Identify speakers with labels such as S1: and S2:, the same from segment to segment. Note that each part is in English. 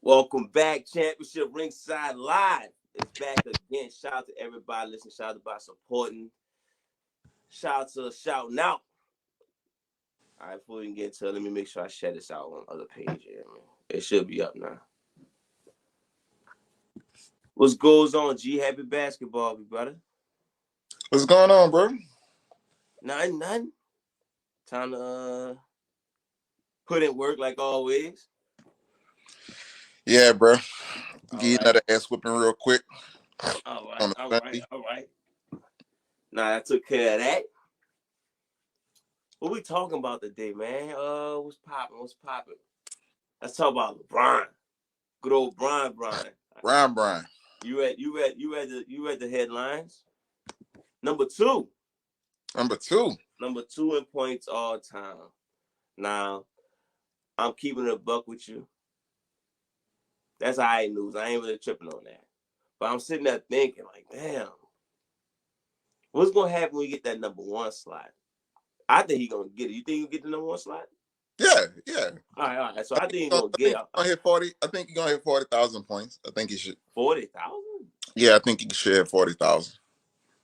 S1: Welcome back, Championship Ringside Live. It's back again. Shout out to everybody listening. Shout out about supporting. Shout out to shouting out. All right, before we can get into it, let me make sure I share this out on the other page here. It should be up now. What goes on, G? Happy basketball, brother.
S2: What's going on, bro?
S1: Nothing. Time to put in work like always.
S2: Yeah, bro.
S1: All
S2: Get
S1: right.
S2: another ass whipping real quick.
S1: All right. Nah, I took care of that. What we talking about today, man? What's popping? Let's talk about LeBron. Good old Brian.
S2: Brian.
S1: You read the headlines. Number two in points all time. Now, I'm keeping it a buck with you. That's all right news. I ain't really tripping on that. But I'm sitting there thinking, like, damn, what's gonna happen when you get that number one slot? I think he's gonna get it. You think he'll get the number one slot?
S2: Yeah.
S1: All right. So I think he's gonna get it.
S2: I hit 40. I think he's gonna hit 40,000 points. I think he should.
S1: 40,000?
S2: Yeah, I think he should hit 40,000.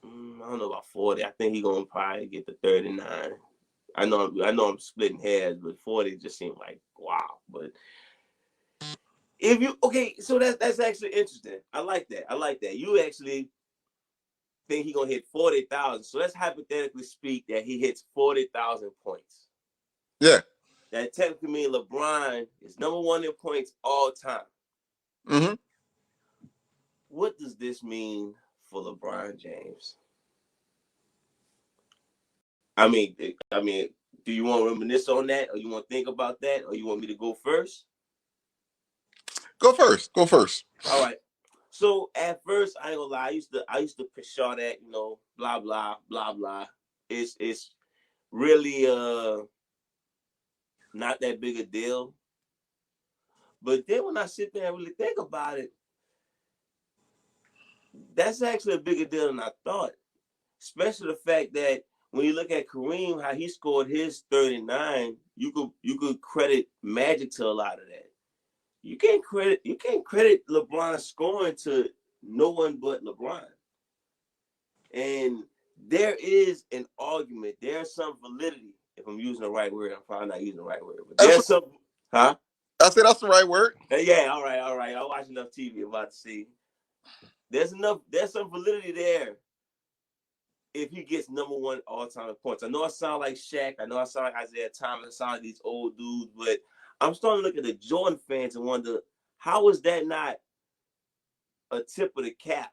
S1: I don't know about 40. I think he's gonna probably get the 39. I know I'm splitting hairs, but 40 just seemed like wow. But if you so that's actually interesting. I like that. You actually think he's gonna hit 40,000. So let's hypothetically speak that he hits 40,000 points.
S2: Yeah.
S1: That technically means LeBron is number one in points all time.
S2: Mm-hmm.
S1: What does this mean for LeBron James? I mean, do you want to reminisce on that, or you want to think about that, or you want me to go first?
S2: Go first.
S1: All right. So at first, I ain't gonna lie, I used to picture that, blah blah blah blah. It's really not that big a deal. But then when I sit there and really think about it, that's actually a bigger deal than I thought. Especially the fact that when you look at Kareem, how he scored his 39, you could credit Magic to a lot of that. You can't credit LeBron scoring to no one but LeBron. And there is an argument. There's some validity. If I'm using the right word, I'm probably not using the right word. But there's some, huh?
S2: I said that's the right word.
S1: Yeah, all right. I watch enough TV. I'm about to see. There's some validity there if he gets number one all-time in points. I know I sound like Shaq. I know I sound like Isaiah Thomas. I sound like these old dudes. But I'm starting to look at the Jordan fans and wonder, how is that not a tip of the cap?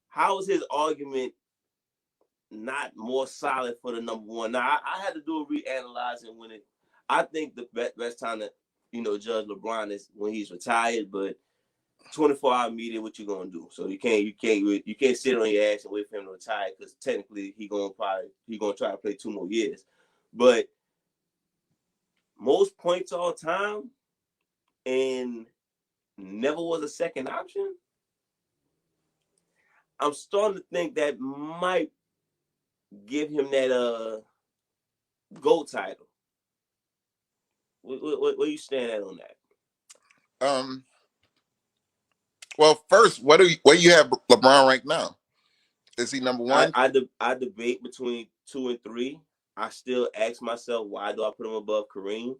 S1: How is his argument not more solid for the number one? Now, I had to do a reanalyzing I think the best time to, judge LeBron is when he's retired, but 24-hour media, what you gonna do? So you can't sit on your ass and wait for him to retire, because technically he gonna try to play 2 more years. But most points all time and never was a second option. I'm starting to think that might give him that GOAT title. Where you stand at on that?
S2: Well, first, where you have LeBron right now? Is he number one?
S1: I debate between 2 and 3. I still ask myself, why do I put him above Kareem?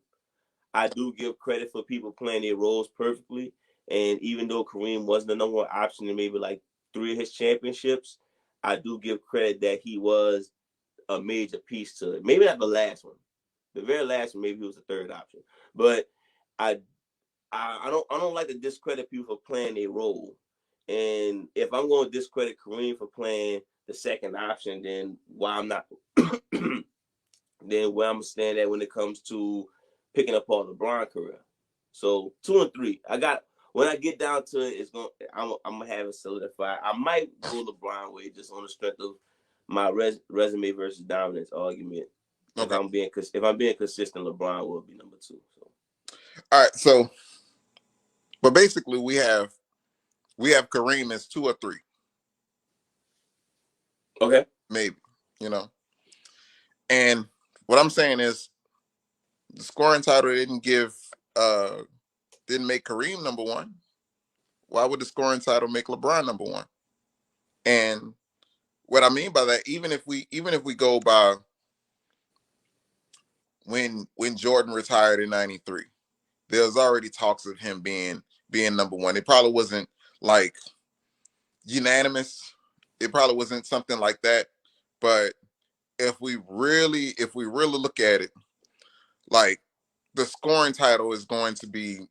S1: I do give credit for people playing their roles perfectly. And even though Kareem wasn't the number one option in maybe like 3 of his championships, I do give credit that he was a major piece to it. Maybe not the last one. The very last one, maybe he was the third option. But I don't like to discredit people for playing their role. And if I'm going to discredit Kareem for playing the second option, then why I'm not then where I'm gonna stand at when it comes to picking up all LeBron career. So 2 and 3. When I get down to it, I'm gonna have it solidified. I might go LeBron way just on the strength of my resume versus dominance argument. Okay. If I'm being consistent, LeBron will be number 2. So.
S2: All right. So, but basically, we have Kareem as 2 or 3.
S1: Okay.
S2: Maybe, And what I'm saying is, the scoring title didn't give didn't make Kareem number one. Why would the scoring title make LeBron number one? And what I mean by that, even if we go by when Jordan retired in '93, there was already talks of him being number one. It probably wasn't like unanimous. It probably wasn't something like that. But if we really look at it, like the scoring title is going to be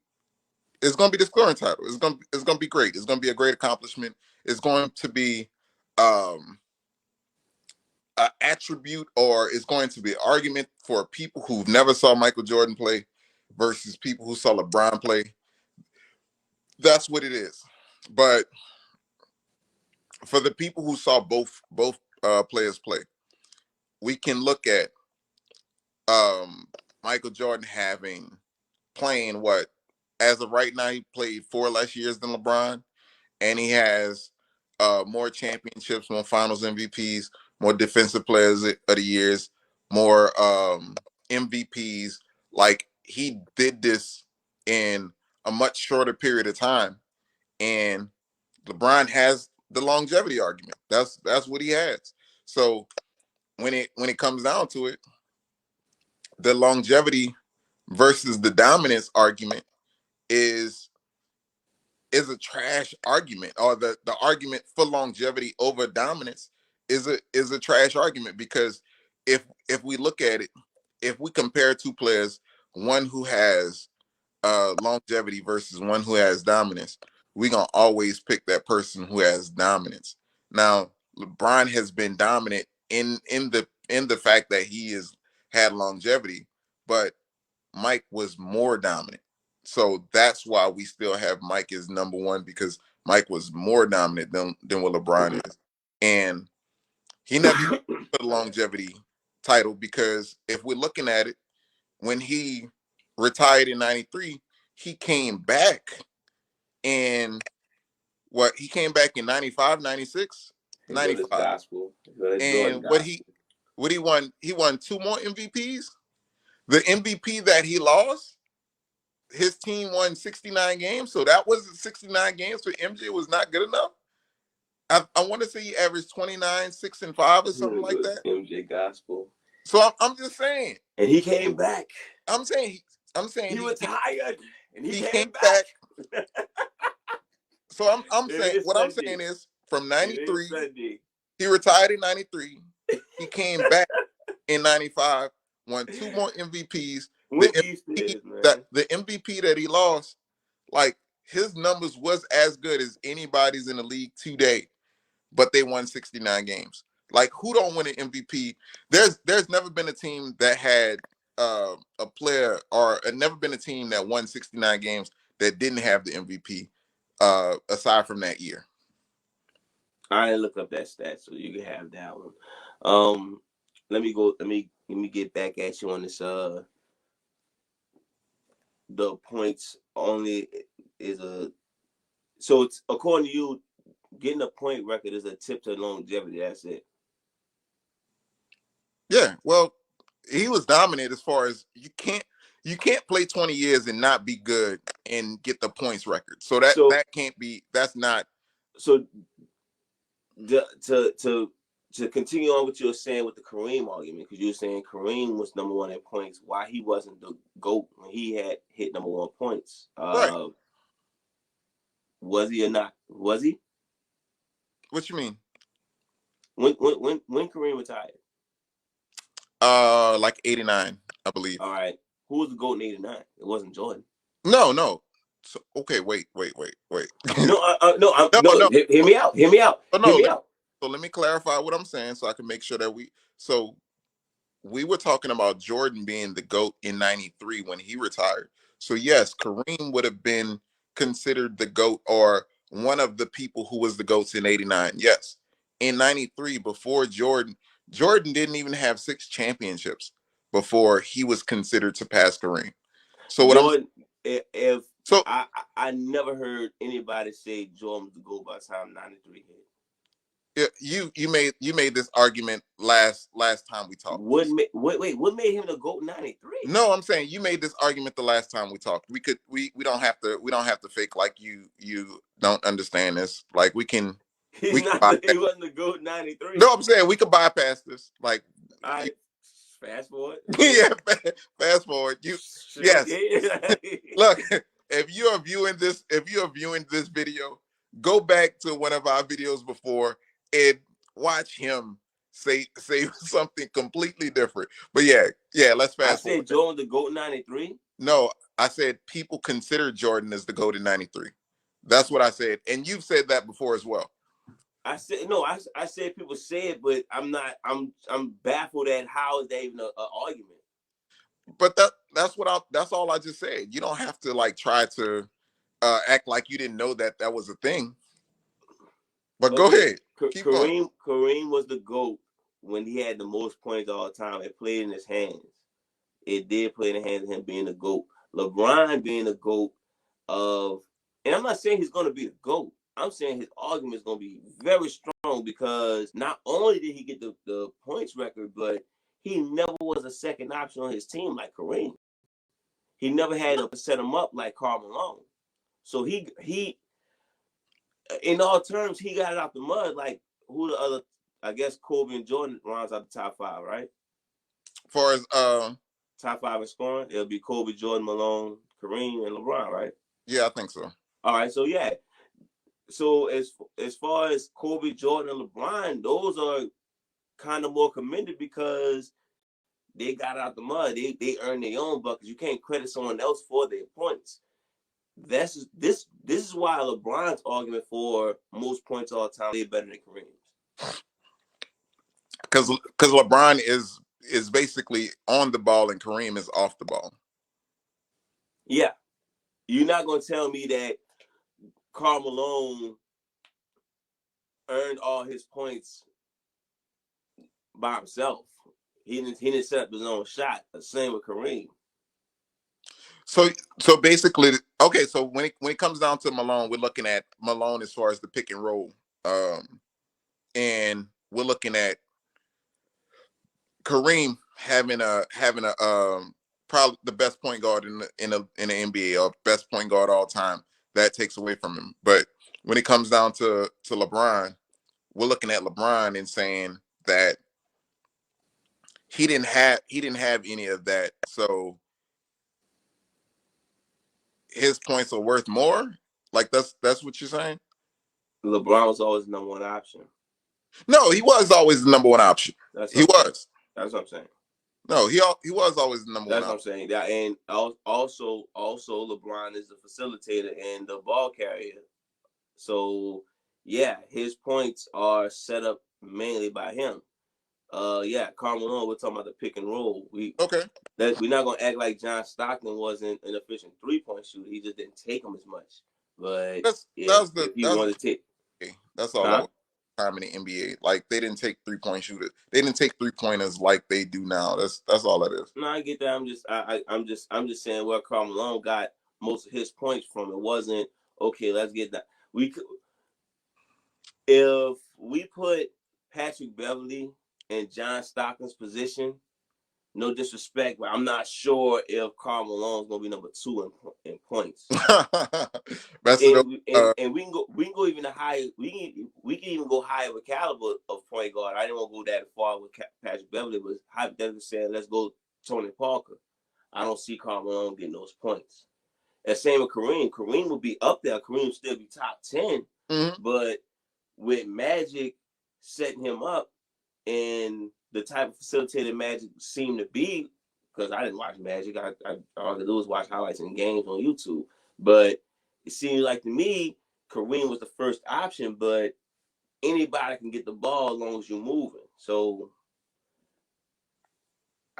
S2: the scoring title. It's gonna be great. It's gonna be a great accomplishment. It's going to be um an attribute, or it's going to be an argument for people who never saw Michael Jordan play versus people who saw LeBron play. That's what it is. But for the people who saw both players play, we can look at Michael Jordan having playing what, as of right now, he played 4 less years than LeBron, and he has more championships, more Finals MVPs, more Defensive Players of the Years, more MVPs. Like, he did this in a much shorter period of time, and LeBron has the longevity argument. That's what he has. So when it comes down to it, the longevity versus the dominance argument is a trash argument, or the argument for longevity over dominance is a trash argument, because if we look at it, if we compare two players, one who has longevity versus one who has dominance, we're gonna always pick that person who has dominance. Now, LeBron has been dominant in the fact that he has had longevity, but Mike was more dominant. So that's why we still have Mike as number one, because Mike was more dominant than what LeBron is. And he never even put a longevity title, because if we're looking at it, when he retired in '93, he came back in he came back in 95, 96,
S1: His brother's
S2: 95.
S1: gospel. His Jordan
S2: And
S1: gospel.
S2: what he won? He won two more MVPs. The MVP that he lost, his team won 69 games, so that was 69 games for MJ was not good enough. I want to say he averaged 29, 6 and 5 or something like that.
S1: MJ gospel.
S2: So I'm just saying.
S1: And he came back.
S2: I'm saying
S1: he retired and he
S2: came
S1: came
S2: back.
S1: back.
S2: So I'm saying, what I'm saying is, from '93, he retired in '93. He came back in '95, won two more MVPs. The MVP that he lost, like, his numbers was as good as anybody's in the league today, but they won 69 games. Like, who don't win an MVP? There's never been a team that had a player, or never been a team that won 69 games that didn't have the MVP aside from that year.
S1: I didn't look up that stat, so you can have that one. Let me get back at you on this. The points only is so it's, according to you, getting a point record is a tip to longevity. That's it.
S2: Yeah, well, he was dominant as far as you can't play 20 years and not be good and get the points record. So that can't be. That's not.
S1: So to continue on what you were saying with the Kareem argument, because you were saying Kareem was number one in points, why he wasn't the GOAT when he had hit number one points.
S2: Right.
S1: Was he or not? Was he?
S2: What you mean?
S1: When Kareem retired?
S2: Like 89, I believe.
S1: All right. Who was the GOAT in 89? It wasn't Jordan.
S2: No. So, okay, wait.
S1: No. Hear me out. Hear me out.
S2: So let me clarify what I'm saying, so I can make sure that we were talking about Jordan being the GOAT in '93 when he retired. So yes, Kareem would have been considered the GOAT, or one of the people who was the GOATs in '89. Yes. In '93, before Jordan didn't even have 6 championships before he was considered to pass Kareem. So
S1: Jordan, I never heard anybody say Jordan was the GOAT by the time '93 hit.
S2: You made this argument last time we talked.
S1: What made him the GOAT 93?
S2: No, I'm saying you made this argument the last time we talked. We don't have to fake like you don't understand this. Like
S1: He's
S2: we can
S1: not.
S2: bypass.
S1: He wasn't the GOAT 93.
S2: No, I'm saying we could bypass this. Like
S1: All right, fast forward.
S2: yeah, fast forward. Yes.
S1: Okay.
S2: Look, if you are viewing this video, go back to one of our videos before and watch him say something completely different. But yeah, let's
S1: I
S2: fast
S1: said
S2: forward.
S1: Jordan the GOAT 93.
S2: No, I said people consider Jordan as the GOAT in 93. That's what I said. And you've said that before as well.
S1: I said no. I said people say it, but I'm not. I'm baffled at how is that even a argument.
S2: But that's all I just said. You don't have to like try to act like you didn't know that was a thing. But go
S1: Okay,
S2: ahead. Keep going.
S1: Kareem was the GOAT when he had the most points all the time. It played in his hands. It did play in the hands of him being the GOAT. LeBron being the GOAT of, and I'm not saying he's going to be the GOAT. I'm saying his argument is going to be very strong because not only did he get the points record, but he never was a second option on his team like Kareem. He never had to set him up like Karl Malone. So he in all terms, he got it out the mud. Like who the other? I guess Kobe and Jordan rounds out the top five, right?
S2: For as
S1: top five in scoring, it'll be Kobe, Jordan, Malone, Kareem, and LeBron, right?
S2: Yeah, I think so.
S1: All right, so yeah. So as far as Kobe, Jordan, and LeBron, those are kind of more commended because they got out the mud. They earned their own buckets. You can't credit someone else for their points. This is why LeBron's argument for most points all time is better than Kareem's.
S2: Because LeBron is basically on the ball and Kareem is off the ball.
S1: Yeah, you're not gonna tell me that Karl Malone earned all his points by himself. He didn't set up his own shot. The same with Kareem.
S2: So basically, okay. So when it comes down to Malone, we're looking at Malone as far as the pick and roll, and we're looking at Kareem having a probably the best point guard in the NBA or best point guard all time. That takes away from him. But when it comes down to LeBron, we're looking at LeBron and saying that he didn't have any of that. So his points are worth more. Like that's what you're saying.
S1: LeBron was always the number one option.
S2: No, he was always the number one option. He was.
S1: That's what I'm saying.
S2: No, he was always the number one.
S1: That's what I'm saying. That and also LeBron is the facilitator and the ball carrier. So yeah, his points are set up mainly by him. Yeah, Karl Malone, we're talking about the pick and roll. We're not gonna act like John Stockton wasn't an efficient 3-point shooter. He just didn't take them as much. But if he wanted to take,
S2: that's all that was time in the NBA. Like they didn't take 3-point shooters. They didn't take 3-pointers like they do now. That's all that is.
S1: No, I get that. I'm just saying where Karl Malone got most of his points from. It wasn't okay. Let's get that. If we put Patrick Beverly in John Stockton's position, no disrespect, but I'm not sure if Karl Malone's gonna be number 2 in points. And we can go even higher. We can even go higher with caliber of point guard. I didn't want to go that far with Patrick Beverly, but hypothetically saying let's go Tony Parker. I don't see Karl Malone getting those points. And same with Kareem. Kareem will be up there. Kareem will still be top 10, but with Magic setting him up and the type of facilitated Magic seemed to be, because I didn't watch Magic. All I could do was watch highlights and games on YouTube. But it seemed like to me, Kareem was the first option, but anybody can get the ball as long as you're moving. So,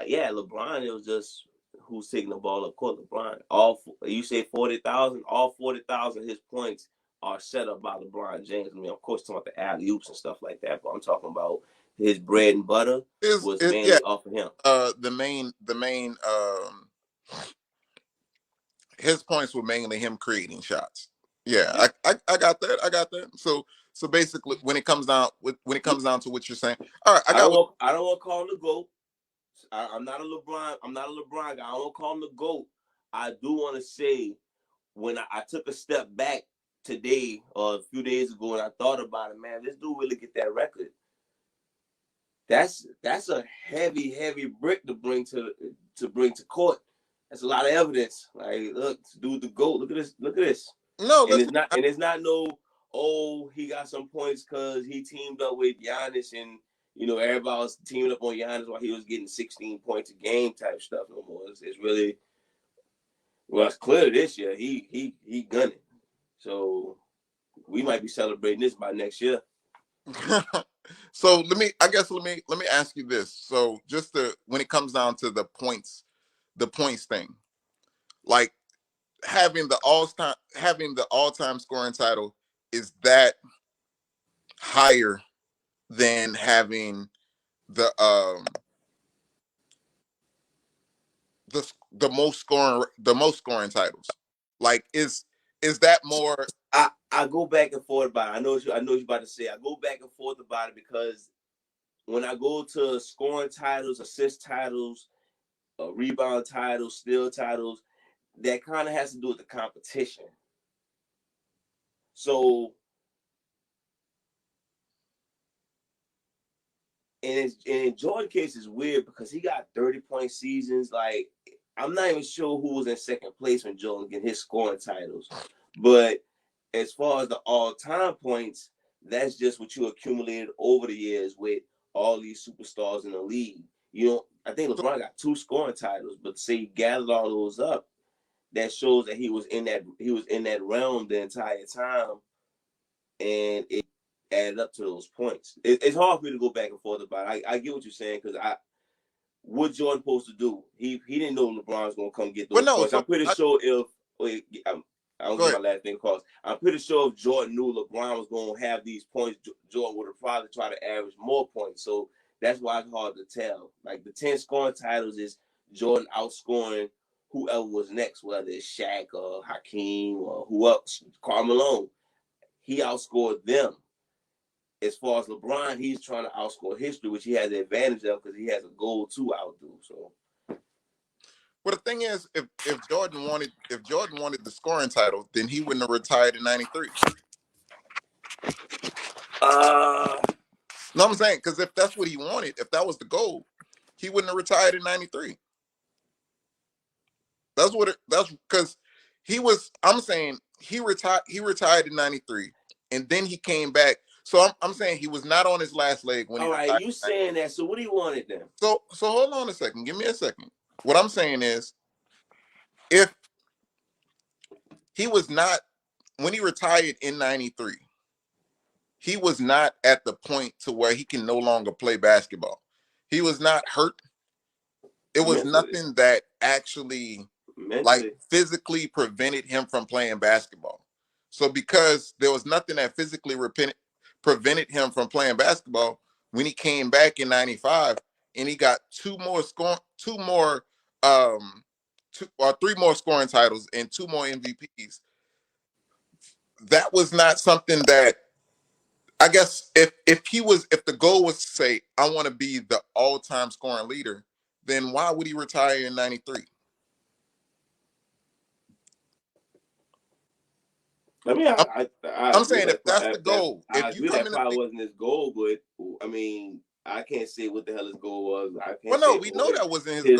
S1: yeah, LeBron, it was just who's taking the ball up court. LeBron, you say 40,000, all 40,000 his points are set up by LeBron James. I mean, of course, talking about the alley-oops and stuff like that, but I'm talking about his bread and butter was mainly off of him.
S2: The main his points were mainly him creating shots. Yeah, I got that. I got that. So basically, when it comes down to what you're saying, all right,
S1: I don't want to call him the GOAT. I'm not a LeBron. I'm not a LeBron guy. I don't call him the GOAT. I do want to say when I took a step back today or a few days ago and I thought about it, man, this dude really get that record. That's a heavy brick to bring to court. That's a lot of evidence. Like, look, dude, the GOAT. Look at this. Look at this.
S2: no,
S1: And
S2: listen.
S1: it's not no, oh, he got some points because he teamed up with Giannis and everybody was teaming up on Giannis while he was getting 16 points a game type stuff no more. It's really, well, it's clear this year he gunning. So we might be celebrating this by next year.
S2: So let me ask you this. So just when it comes down to the points thing, like having the all-time scoring title, is that higher than having the the most scoring titles? Like is that more?
S1: I go back and forth about it. I know what you're about to say. I go back and forth about it because when I go to scoring titles, assist titles, rebound titles, steal titles, that kind of has to do with the competition. So, and in Jordan's case, it's weird because he got 30-point seasons. Like, I'm not even sure who was in second place when Jordan get his scoring titles. But as far as the all-time points, that's just what you accumulated over the years with all these superstars in the league. I think LeBron got 2 scoring titles, but say he gathered all those up, that shows that he was in that realm the entire time, and it added up to those points. It's hard for me to go back and forth about it. I get what you're saying because what Jordan supposed to do? He didn't know LeBron was gonna come get
S2: Well,
S1: those
S2: no.
S1: points.
S2: So
S1: I'm pretty sure if I don't
S2: go
S1: get
S2: ahead.
S1: my last thing crossed. I'm pretty sure if Jordan knew LeBron was gonna have these points, Jordan would have probably tried to average more points. So that's why it's hard to tell. Like the 10 scoring titles is Jordan outscoring whoever was next, whether it's Shaq or Hakeem or who else, Karl Malone. He outscored them. As far as LeBron, he's trying to outscore history, which he has the advantage of because he has a goal to outdo. So,
S2: well, the thing is, if Jordan wanted the scoring title, then he wouldn't have retired in '93.
S1: uh,
S2: No, I'm saying, because if that's what he wanted, if that was the goal, he wouldn't have retired in '93. That's because he was. I'm saying he retired. He retired in '93, and then he came back. So I'm saying he was not on his last leg when he
S1: all right,
S2: retired
S1: you
S2: in '93.
S1: saying that? So, what do you want it then?
S2: So hold on a second. Give me a second. What I'm saying is, if he was not when he retired in '93, he was not at the point to where he can no longer play basketball. He was not hurt. It was
S1: Mentally,
S2: nothing that actually like
S1: mentally.
S2: physically prevented him from playing basketball. So because there was nothing that physically prevented him from playing basketball, when he came back in '95 and he got two more two or three more scoring titles and 2 more MVPs, that was not something that I guess if the goal was to say I want to be the all-time scoring leader, then why would he retire in '93?
S1: I mean,
S2: I'm,
S1: I
S2: I'm
S1: agree
S2: saying if
S1: that
S2: that's the
S1: that
S2: goal,
S1: I
S2: if you
S1: agree
S2: come
S1: that
S2: in the
S1: probably
S2: league,
S1: wasn't his goal, but I mean, I can't say what the hell his goal was. I
S2: well,
S1: can't
S2: no,
S1: say
S2: we know that wasn't his
S1: his.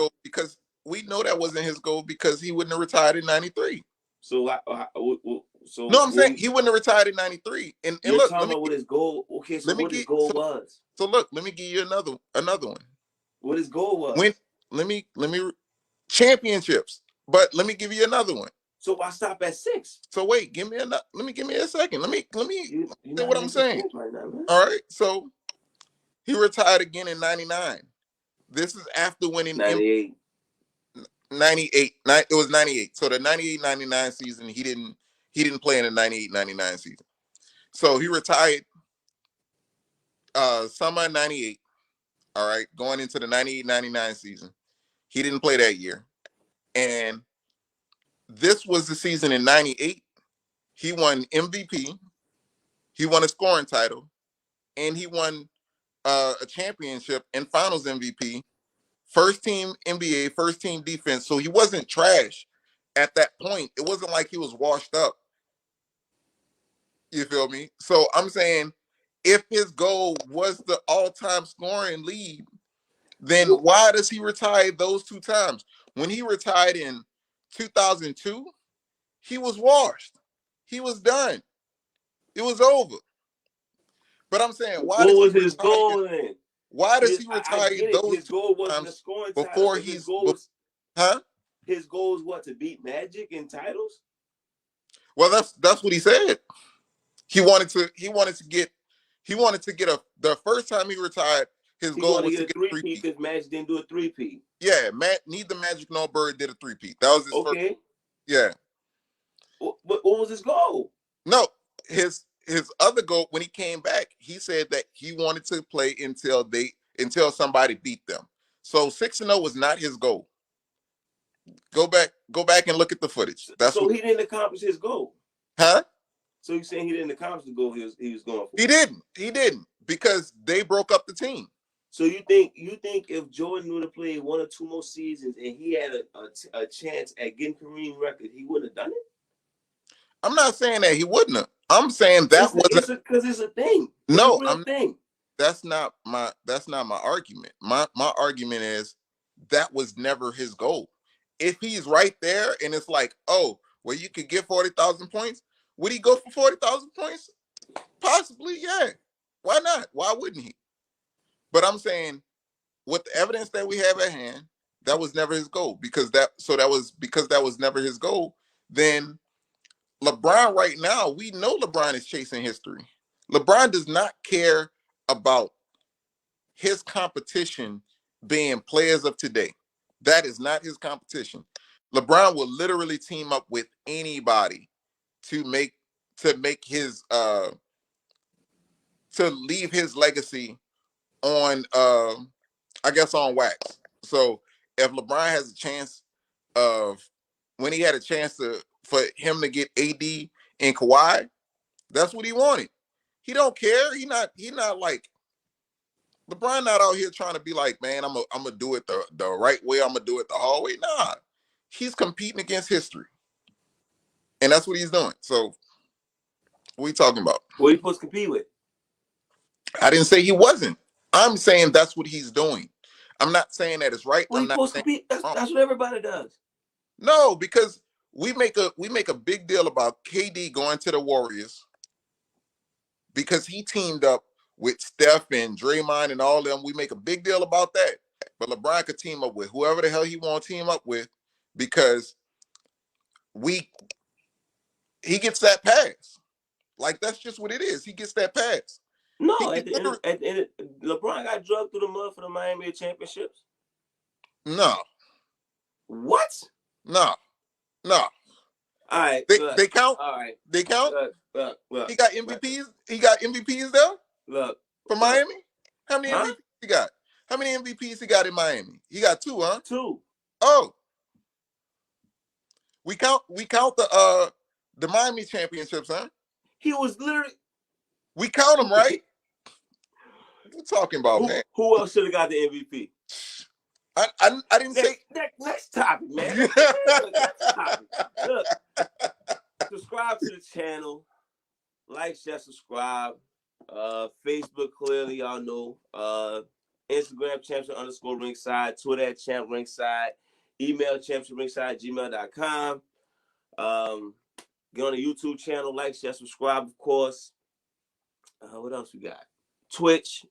S2: goal because he wouldn't have retired in '93.
S1: So,
S2: No, I'm saying
S1: when
S2: he wouldn't have retired in '93. And
S1: you're
S2: look,
S1: talking about what his goal, okay, so
S2: let me
S1: what his
S2: get
S1: goal was?
S2: so look, let me give you another one.
S1: What his goal
S2: When
S1: was?
S2: let me championships, but let me give you another one.
S1: So why stop at 6?
S2: So wait, give me a second. Let me
S1: You're
S2: say
S1: not
S2: what I'm
S1: making
S2: saying.
S1: sense right now, man.
S2: All right. So he retired again in '99. This is after winning in
S1: 98.
S2: '98. It was '98. So the '98-'99 season, he didn't play in the '98-'99 season. So he retired summer '98. All right, going into the '98-'99 season. He didn't play that year. And this was the season in '98 He won MVP. He won a scoring title, and he won a championship and Finals MVP. First team NBA, first team defense. So he wasn't trash at that point. It wasn't like he was washed up. You feel me? So I'm saying if his goal was the all-time scoring lead, then why does he retire those 2 times? When he retired in 2002, he was washed. He was done. It was over. But I'm saying, why
S1: What
S2: does he
S1: was his
S2: retire?
S1: goal then?
S2: Why does he
S1: I
S2: retire
S1: get it.
S2: those
S1: His
S2: 2
S1: goal wasn't a
S2: times
S1: scoring title,
S2: before
S1: but his
S2: he's,
S1: goal was
S2: huh?
S1: his goal is what, to beat Magic in titles?
S2: Well, that's what he said. He wanted to get the first time he retired, his
S1: He
S2: goal
S1: wanted
S2: was
S1: to
S2: to
S1: get a
S2: get a
S1: three-peat
S2: three-peat.
S1: because Magic didn't do a three-peat.
S2: Yeah, Matt Need the Magic No Bird did a three-peat. That was his first.
S1: Okay.
S2: Yeah.
S1: What was his goal?
S2: No, his other goal when he came back, he said that he wanted to play until somebody beat them. So 6-0 was not his goal. Go back and look at the footage. That's
S1: So
S2: what.
S1: he didn't accomplish his goal.
S2: Huh?
S1: So you're saying he didn't accomplish the goal he was going for?
S2: He didn't because they broke up the team.
S1: So you think if Jordan would have played 1 or 2 more seasons and he had a chance at getting Kareem record, he wouldn't have done it?
S2: I'm not saying that he wouldn't have. I'm saying that wasn't.
S1: Because it's a thing. It's a
S2: No,
S1: real thing.
S2: That's not my argument. My argument is that was never his goal. If he's right there and it's like, oh, well, you could get 40,000 points, would he go for 40,000 points? Possibly, yeah. Why not? Why wouldn't he? But I'm saying, with the evidence that we have at hand, that was never his goal because that was never his goal. Then LeBron right now, we know LeBron is chasing history. LeBron does not care about his competition being players of today. That is not his competition. LeBron will literally team up with anybody to make his to leave his legacy on I guess on wax. So if LeBron has a chance of when he had a chance for him to get AD and Kawhi, that's what he wanted. He don't care. He not like LeBron not out here trying to be like, man, I'm gonna do it the right way. I'm gonna do it the hard way. Nah, he's competing against history, and that's what he's doing. So, what are you talking about?
S1: What are you supposed to compete with?
S2: I didn't say he wasn't. I'm saying that's what he's doing. I'm not saying that it's right.
S1: What are
S2: I'm
S1: you
S2: not
S1: supposed to
S2: saying
S1: compete? That's what everybody does.
S2: no, because we make a big deal about KD going to the Warriors because he teamed up with Steph and Draymond and all of them. We make a big deal about that. But LeBron could team up with whoever the hell he want to team up with because he gets that pass. Like that's just what it is. He gets that pass.
S1: No, at the end, LeBron got drugged through the mud for the Miami championships.
S2: No.
S1: What?
S2: No.
S1: All right.
S2: They count.
S1: All right.
S2: They count.
S1: Look.
S2: He got MVPs. He got MVPs there.
S1: Look.
S2: For Miami. How many MVPs he got? How many MVPs he got in Miami? He got 2, huh?
S1: 2.
S2: Oh. We count the Miami championships, huh?
S1: He was literally.
S2: We count them, right? What you talking about, man?
S1: Who else should have got the MVP?
S2: I didn't say.
S1: Next topic, man. Next topic. Look, subscribe to the channel. Like, share, subscribe. Facebook, clearly, y'all know. Instagram, champion_ringside. Twitter at champ ringside. Email championshipringside@gmail.com. Get on the YouTube channel. Like, share, subscribe, of course. What else we got? Twitch.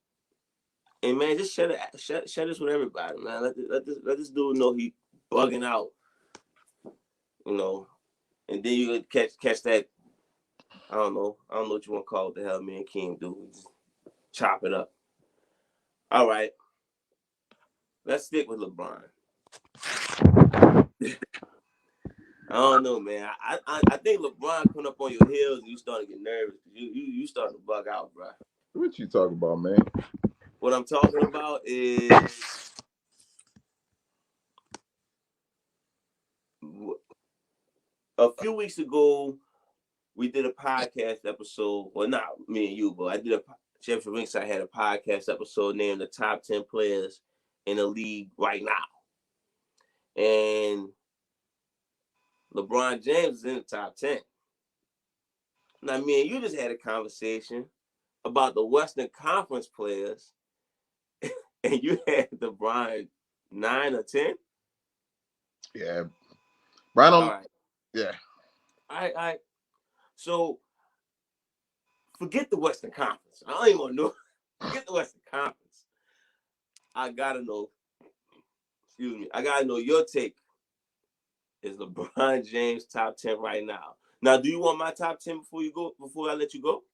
S1: And man, just share this with everybody, man. Let this dude know he bugging out. You know. And then you catch that. I don't know what you want to call it, the hell me and King do. We just chop it up. All right. Let's stick with LeBron. I don't know, man. I think LeBron coming up on your heels and you starting to get nervous. You starting to bug out, bro.
S2: What you talking about, man?
S1: What I'm talking about is a few weeks ago, we did a podcast episode. Well, not me and you, but I did a Championship Ringside had a podcast episode named the top 10 players in the league right now, and LeBron James is in the top 10. Now, me and you just had a conversation about the Western Conference players, and you had LeBron 9 or 10.
S2: Yeah, Brian.
S1: All right,
S2: Yeah.
S1: all right. So forget the Western Conference. I don't even want to know. Forget the Western Conference. I gotta know. Excuse me. I gotta know your take. Is LeBron James top 10 right now? Now, do you want my top 10 before you go? Before I let you go?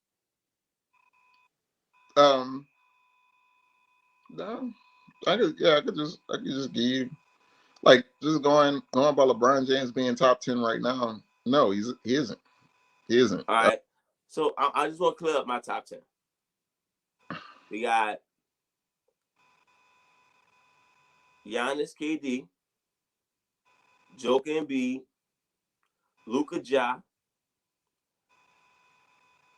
S2: No, I could just give you like just going by LeBron James being top 10 right now. No, he isn't. He isn't.
S1: All right. So I just want to clear up my top 10. We got Giannis, KD, Joker Embiid, Luka Ja.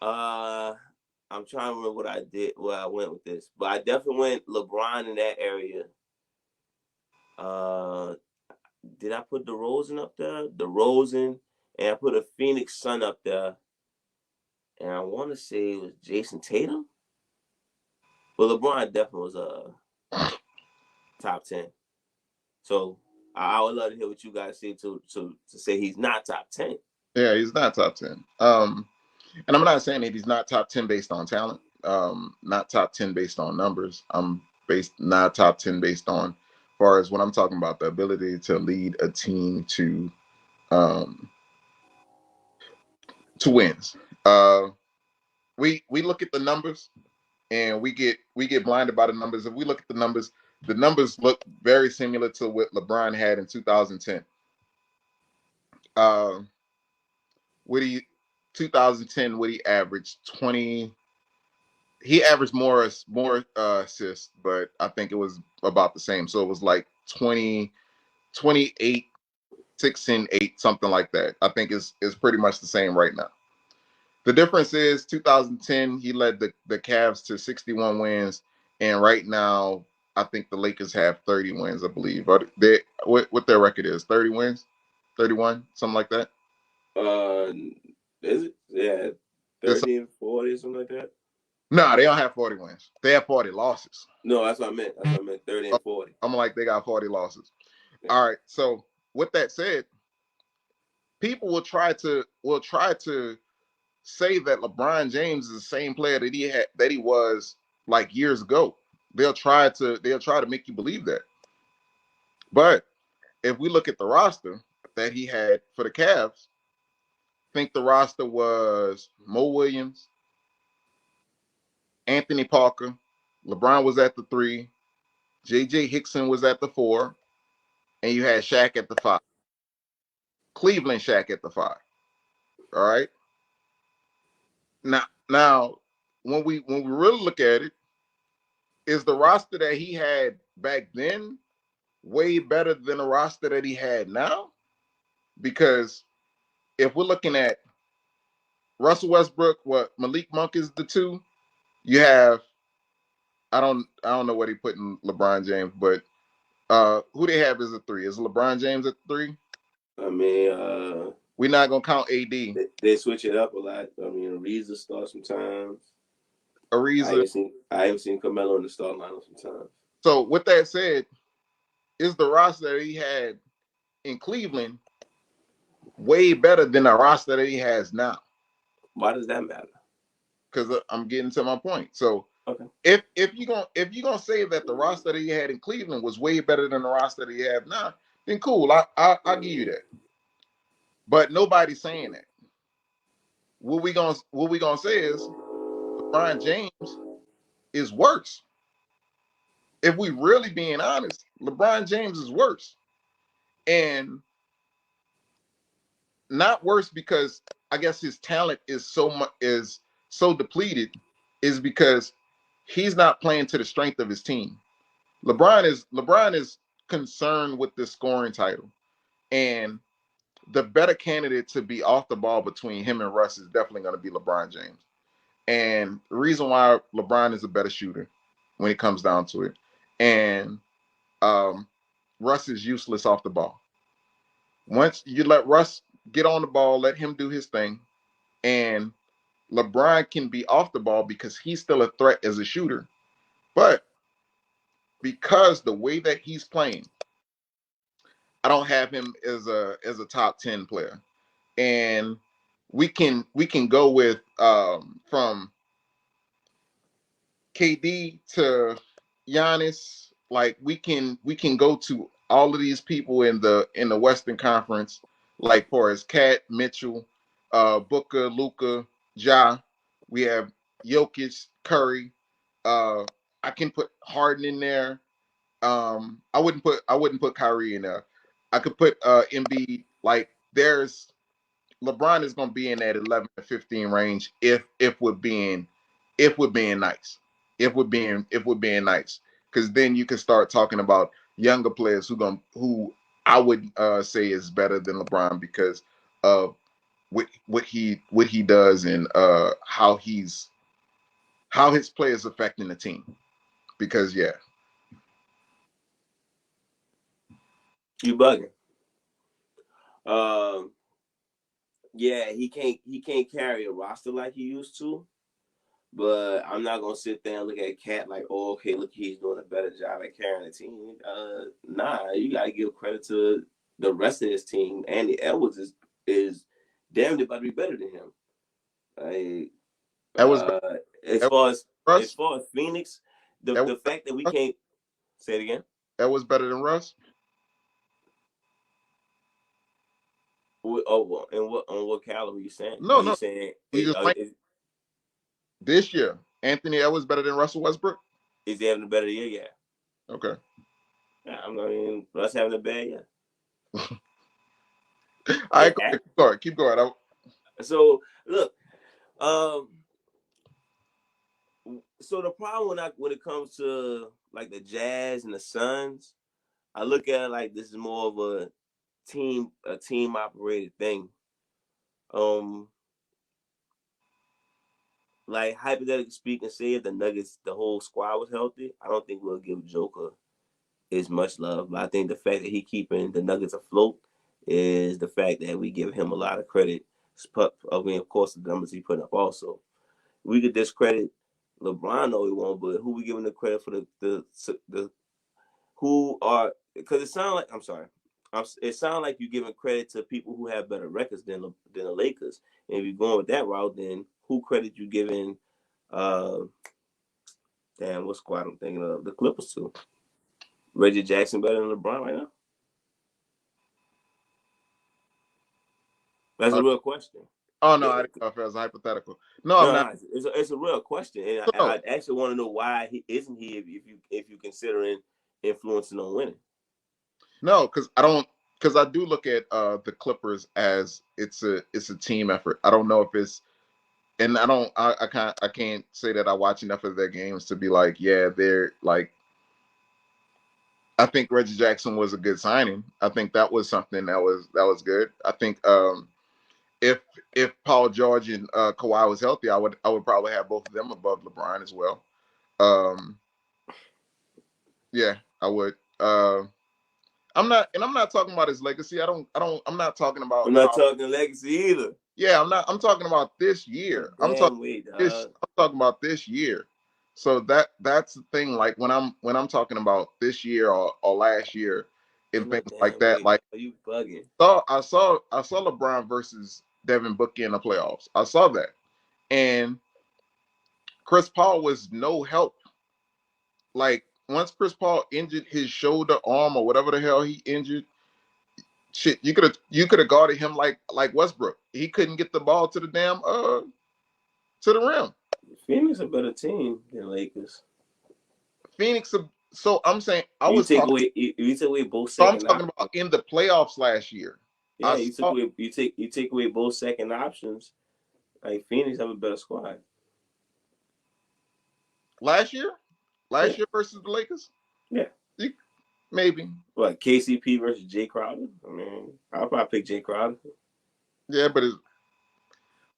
S1: I'm trying to remember what I did, where I went with this, but I definitely went LeBron in that area. Did I put DeRozan up there? DeRozan, and I put a Phoenix Sun up there, and I want to say it was Jason Tatum. But LeBron definitely was top 10. So I would love to hear what you guys say to say he's not top 10.
S2: Yeah, he's not top 10. And I'm not saying that he's not top 10 based on talent. Not top 10 based on numbers. I'm not top 10 based on, as far as when I'm talking about the ability to lead a team to wins. We look at the numbers and we get blinded by the numbers. If we look at the numbers look very similar to what LeBron had in 2010. Would 2010, would he averaged 20? He averaged more assists, but I think it was about the same. So it was like 20, 28, 6 and 8, something like that. I think is pretty much the same right now. The difference is 2010, he led the Cavs to 61 wins, and right now I think the Lakers have 30 wins, I believe. They, what their record is? 30 wins, 31, something like that.
S1: Is it? Yeah, 30 and 40, something like that.
S2: No, they don't have 40 wins. They have 40 losses.
S1: No, that's what I meant. 30 and 40.
S2: I'm like, they got 40 losses.
S1: Yeah.
S2: All right. So with that said, people will try to say that LeBron James is the same player that he was like years ago. They'll try to make you believe that. But if we look at the roster that he had for the Cavs, I think the roster was Mo Williams, Anthony Parker, LeBron was at the 3, J.J. Hickson was at the 4, and you had Shaq at the 5. Cleveland Shaq at the 5. All right. Now, when we really look at it, is the roster that he had back then way better than the roster that he had now? Because if we're looking at Russell Westbrook, Malik Monk is the 2. You have I don't know what he put in LeBron James, but who they have as a 3? Is LeBron James at the 3?
S1: I mean,
S2: we're not gonna count AD.
S1: They switch it up a lot. I mean, Ariza starts sometimes.
S2: Ariza.
S1: I even seen Carmelo in the start lineup sometimes.
S2: So with that said, is the roster that he had in Cleveland way better than the roster that he has now?
S1: Why does that matter?
S2: Because I'm getting to my point. So
S1: okay,
S2: if you're gonna say that the roster that he had in Cleveland was way better than the roster that he have now, then cool. I'll give you that. But nobody's saying that. What we gonna say is LeBron James is worse. If we really being honest, LeBron James is worse. And not worse because I guess his talent is so depleted, is because he's not playing to the strength of his team. LeBron is concerned with the scoring title. And the better candidate to be off the ball between him and Russ is definitely going to be LeBron James. And the reason why LeBron is a better shooter when it comes down to it, and Russ is useless off the ball. Once you let Russ get on the ball, let him do his thing, and LeBron can be off the ball because he's still a threat as a shooter. But because the way that he's playing, I don't have him as a top 10 player. And we can go with from KD to Giannis. Like we can go to all of these people in the Western Conference, like for as Cat, Mitchell, Booker, Luca, Ja. We have Jokic, Curry. Uh, I can put Harden in there. I wouldn't put Kyrie in there. I could put Embiid. Like there's LeBron is going to be in that 11 to 15 range if we're being nice. If we're being nice, because then you can start talking about younger players who I would say is better than LeBron because of what he does and how his play is affecting the team. Because yeah,
S1: You bugging. Um, yeah, he can't carry a roster like he used to. But I'm not gonna sit there and look at Cat like, oh, okay, look, he's doing a better job at carrying the team. Nah, you gotta give credit to the rest of his team. Andy Edwards is damn near about to be better than him. Like,
S2: that was
S1: as
S2: that
S1: far as as
S2: Russ.
S1: far as Phoenix, the
S2: That was
S1: the
S2: better
S1: fact that we
S2: than Russ.
S1: can't say it again.
S2: That was better than Russ.
S1: Oh, and what on what caliber you saying?
S2: No,
S1: Are you
S2: no.
S1: saying
S2: We just playing this year. Anthony Edwards better than Russell Westbrook.
S1: is he having a better year? Yeah.
S2: Okay.
S1: Yeah, I mean, us having a bad year.
S2: All right, go ahead, keep going. Keep going.
S1: So look, um, so the problem when it comes to like the Jazz and the Suns, I look at it like this is more of a team operated thing. Um, like hypothetically speaking, say if the Nuggets, the whole squad was healthy, I don't think we'll give Joker as much love. But I think the fact that he keeping the Nuggets afloat is the fact that we give him a lot of credit. I mean, of course, the numbers he put up also. We could discredit LeBron, no, we won't. But who we giving the credit for the who are because it sounds like I'm sorry. It sounds like you're giving credit to people who have better records than the Lakers. And if you're going with that route, then who credit you giving? Uh, damn, what squad I'm thinking of? The Clippers too. Reggie Jackson better than LeBron right now? That's a
S2: Uh,
S1: real question.
S2: oh no, I
S1: The,
S2: didn't know if it was a hypothetical. No, I'm
S1: no,
S2: not.
S1: no, it's a real question, and
S2: No,
S1: I actually want to know why he isn't he if you considering influencing on winning.
S2: no, because I don't. Because I do look at the Clippers as it's a team effort. I don't know if it's and I can't say that I watch enough of their games to be like, yeah, they're like. I think Reggie Jackson was a good signing. I think that was something that was good. I think if if Paul George and Kawhi was healthy, I would probably have both of them above LeBron as well. Um, yeah, I would. I'm not talking about his legacy. I'm not talking about
S1: I'm not
S2: how.
S1: talking legacy either.
S2: Yeah, I'm talking about this
S1: No
S2: year.
S1: damn way, dog.
S2: I'm talking about this year. So that's the thing. Like when I'm talking about this year or last year
S1: Ain't
S2: and
S1: no
S2: things like
S1: damn
S2: that.
S1: way,
S2: Like
S1: dog. You bugging.
S2: I saw LeBron versus Devin Booker in the playoffs. I saw that, and Chris Paul was no help. Like once Chris Paul injured his shoulder, arm, or whatever the hell he injured, shit, you could have guarded him like Westbrook. He couldn't get the ball to the damn to the rim.
S1: Phoenix a better team than Lakers.
S2: Phoenix. So I'm saying I
S1: You
S2: was
S1: take
S2: talking.
S1: away you take away both
S2: So I'm
S1: second
S2: talking about
S1: options.
S2: in the playoffs last year.
S1: Yeah,
S2: I
S1: you took
S2: saw
S1: away you take away both second options. Like Phoenix have a better squad.
S2: last year,
S1: Yeah,
S2: last year versus the Lakers.
S1: yeah.
S2: You, maybe.
S1: What, KCP versus Jay Crowder? I mean, I'll probably pick Jay Crowder.
S2: Yeah, but it's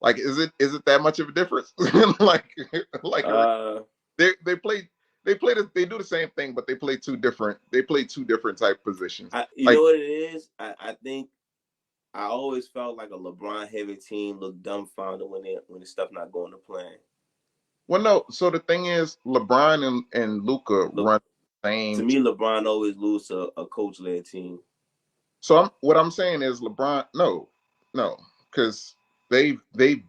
S2: like, is it that much of a difference? like like
S1: Uh,
S2: they play they do the same thing, but they play two different type positions.
S1: you
S2: Like,
S1: know what it is? I think I always felt like a LeBron heavy team looked dumbfounded when the stuff not going to plan.
S2: well, no. So the thing is, LeBron and Luca
S1: Look,
S2: run the
S1: to
S2: same.
S1: me, LeBron always lose to a coach led team.
S2: So what I'm saying is LeBron, no, because they beat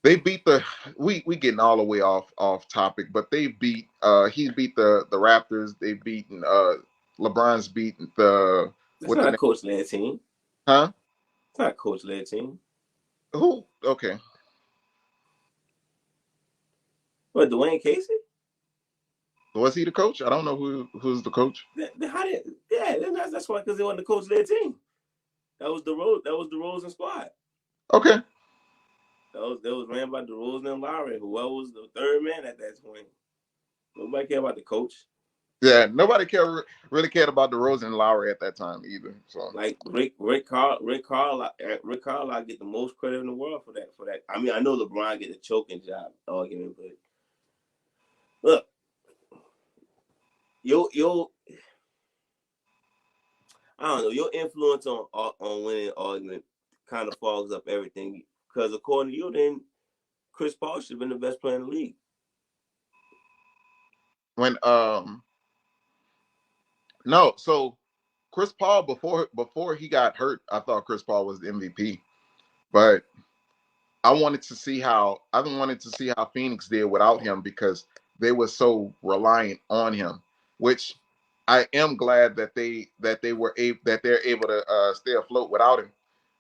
S2: the we getting all the way off topic, but they beat he beat the Raptors. They beaten LeBron's beaten the
S1: That's
S2: what the
S1: not a
S2: name,
S1: coach led team.
S2: huh?
S1: It's not a coach led team.
S2: Who? Okay,
S1: What, Dwayne Casey?
S2: was he the coach? I don't know who's the coach.
S1: How did? Yeah, that's why, because they wasn't the coach led team. That was the Rose. That was the Rosen squad.
S2: Okay,
S1: That was ran by DeRozan and Lowry. Whoever was the third man at that point. Nobody cared about the coach.
S2: yeah, nobody really cared about DeRozan and Lowry at that time either. So
S1: Like Rick Carlisle get the most credit in the world for that. I mean, I know LeBron get the choking job argument, but look, yo, I don't know, your influence on winning argument kind of fogs up everything. Because according to you, then Chris Paul should have been the best player in the league.
S2: when no, so Chris Paul before he got hurt, I thought Chris Paul was the MVP, but I wanted to see how Phoenix did without him because they were so reliant on him, which I am glad that they're able to stay afloat without him,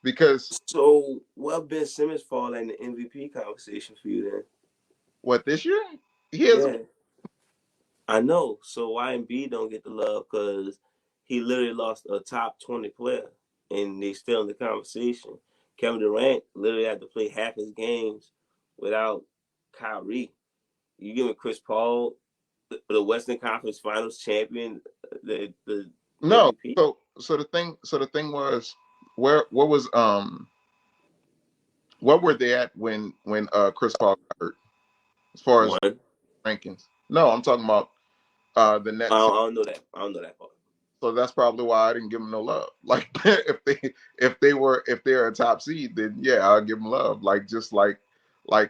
S2: because
S1: So, what Ben Simmons fall in the MVP conversation for you
S2: what this year he
S1: then?
S2: has
S1: Yeah, I know. So why Embiid don't get the love? Because he literally lost a top 20 player, and they still in the conversation. Kevin Durant literally had to play half his games without Kyrie. You giving Chris Paul the Western Conference Finals champion the
S2: no.
S1: MVP?
S2: So the thing was, where was what were they at when Chris Paul got hurt as far as
S1: One.
S2: rankings? No, I'm talking about the Nets.
S1: I don't know that. I don't know that part.
S2: So that's probably why I didn't give them no love. Like if they're a top seed, then yeah, I'll give them love. Like just like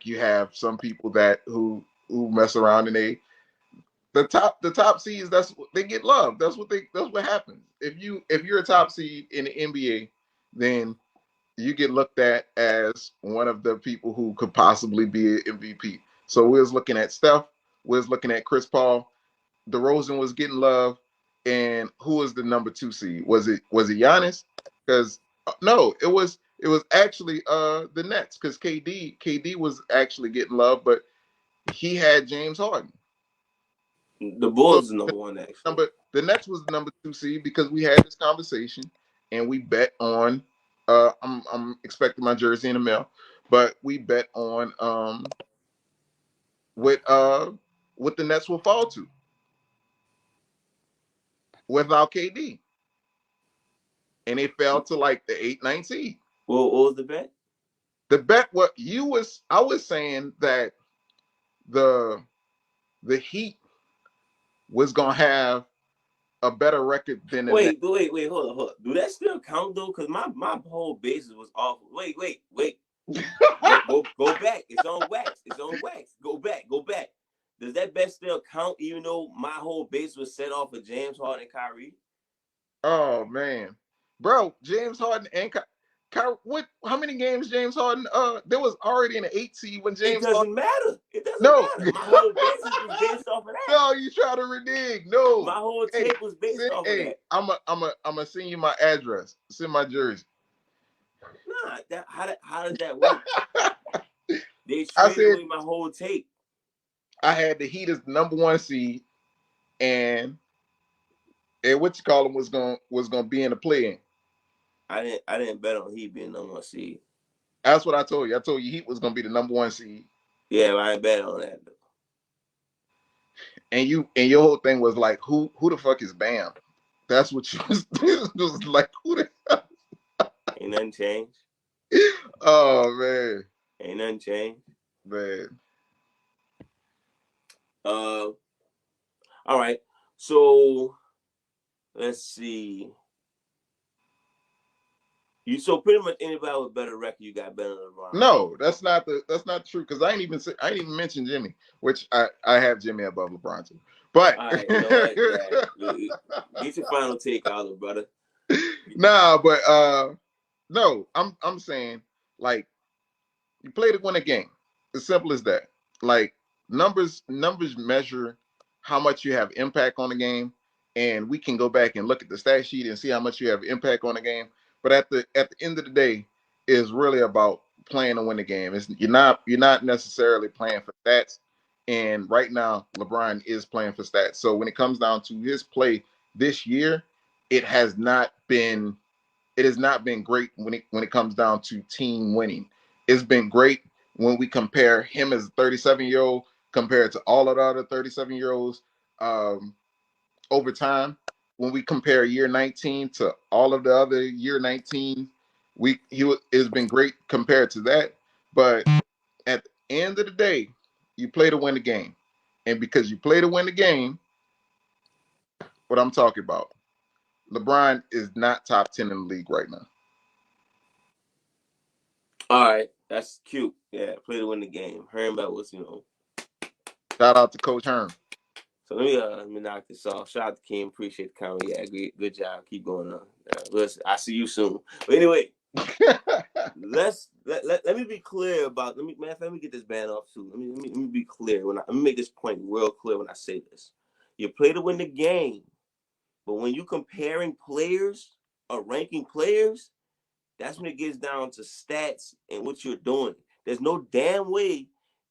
S2: you have some people that who mess around and the top seeds, that's what they get love. That's what happens. If you're a top seed in the NBA, then you get looked at as one of the people who could possibly be an MVP. So we was looking at Steph, we was looking at Chris Paul, DeRozan was getting love, and who was the number two seed? Was it Giannis? Because no, it was actually the Nets because KD was actually getting love, but he had James Harden.
S1: The
S2: So
S1: Bulls is number one, actually.
S2: the Nets was the number two seed because we had this conversation and we bet on. I'm expecting my jersey in the mail, but we bet on what what the Nets will fall to without KD, and it fell to like the 8-9 seed.
S1: What was the bet?
S2: The bet what you was I was saying that the the Heat was gonna have a better record than the Nets.
S1: Wait, hold on. Do that still count though? Cause my whole basis was off. Wait. Go back. It's on wax. It's on wax. Go back. Does that bet still count even though my whole base was set off of James Harden and Kyrie?
S2: Oh man, bro, James Harden and what? How many games James Harden? There was already an 8 seed when
S1: It
S2: James Harden.
S1: doesn't matter. It doesn't
S2: No,
S1: matter. My whole basis was based off of that.
S2: no, you try to renege.
S1: My
S2: No,
S1: whole
S2: hey,
S1: take was based off of
S2: hey,
S1: that.
S2: I'm a send you my address. Send my jersey.
S1: Nah, how does that work? They
S2: I
S1: traded
S2: said
S1: away my whole take.
S2: I had the Heat as the number one seed, and what you call him was gonna be in the play in.
S1: I didn't bet on he being number one seed.
S2: That's what I told you. I told you Heat was gonna be the number one seed.
S1: Yeah, but I didn't bet on that though.
S2: and your whole thing was like, who the fuck is Bam? That's what you was like, who the hell?
S1: Ain't nothing changed.
S2: Oh man.
S1: Ain't nothing changed.
S2: Man.
S1: All right. So let's see. You so pretty much anybody with better record, you got better than LeBron.
S2: No, that's not true, because I ain't even mention Jimmy, which I have Jimmy above LeBron too. But
S1: all right, you know what? Yeah, get your final take out, brother.
S2: nah, but no, I'm saying, like, you play to win a game. As simple as that. Like, numbers measure how much you have impact on the game, and we can go back and look at the stat sheet and see how much you have impact on the game. But at the end of the day, it's really about playing to win the game. You're not necessarily playing for stats. And right now, LeBron is playing for stats. So when it comes down to his play this year, it has not been great when it comes down to team winning. It's been great when we compare him as a 37-year-old compared to all of the other 37-year-olds over time. When we compare year 19 to all of the other year 19, it's been great compared to that. But at the end of the day, you play to win the game. And because you play to win the game, what I'm talking about, LeBron is not top 10 in the league right now.
S1: All right, that's cute. Yeah, play to win the game. Herm about what's
S2: Shout out to Coach Herm.
S1: So let me knock this off. Shout out to Kim. Appreciate the comment. Yeah, good job. Keep going on. Listen, I see you soon. But anyway, let me be clear about. Let me get this band off too. Let me be clear let me make this point real clear when I say this. You play to win the game, but when you comparing players or ranking players, that's when it gets down to stats and what you're doing. There's no damn way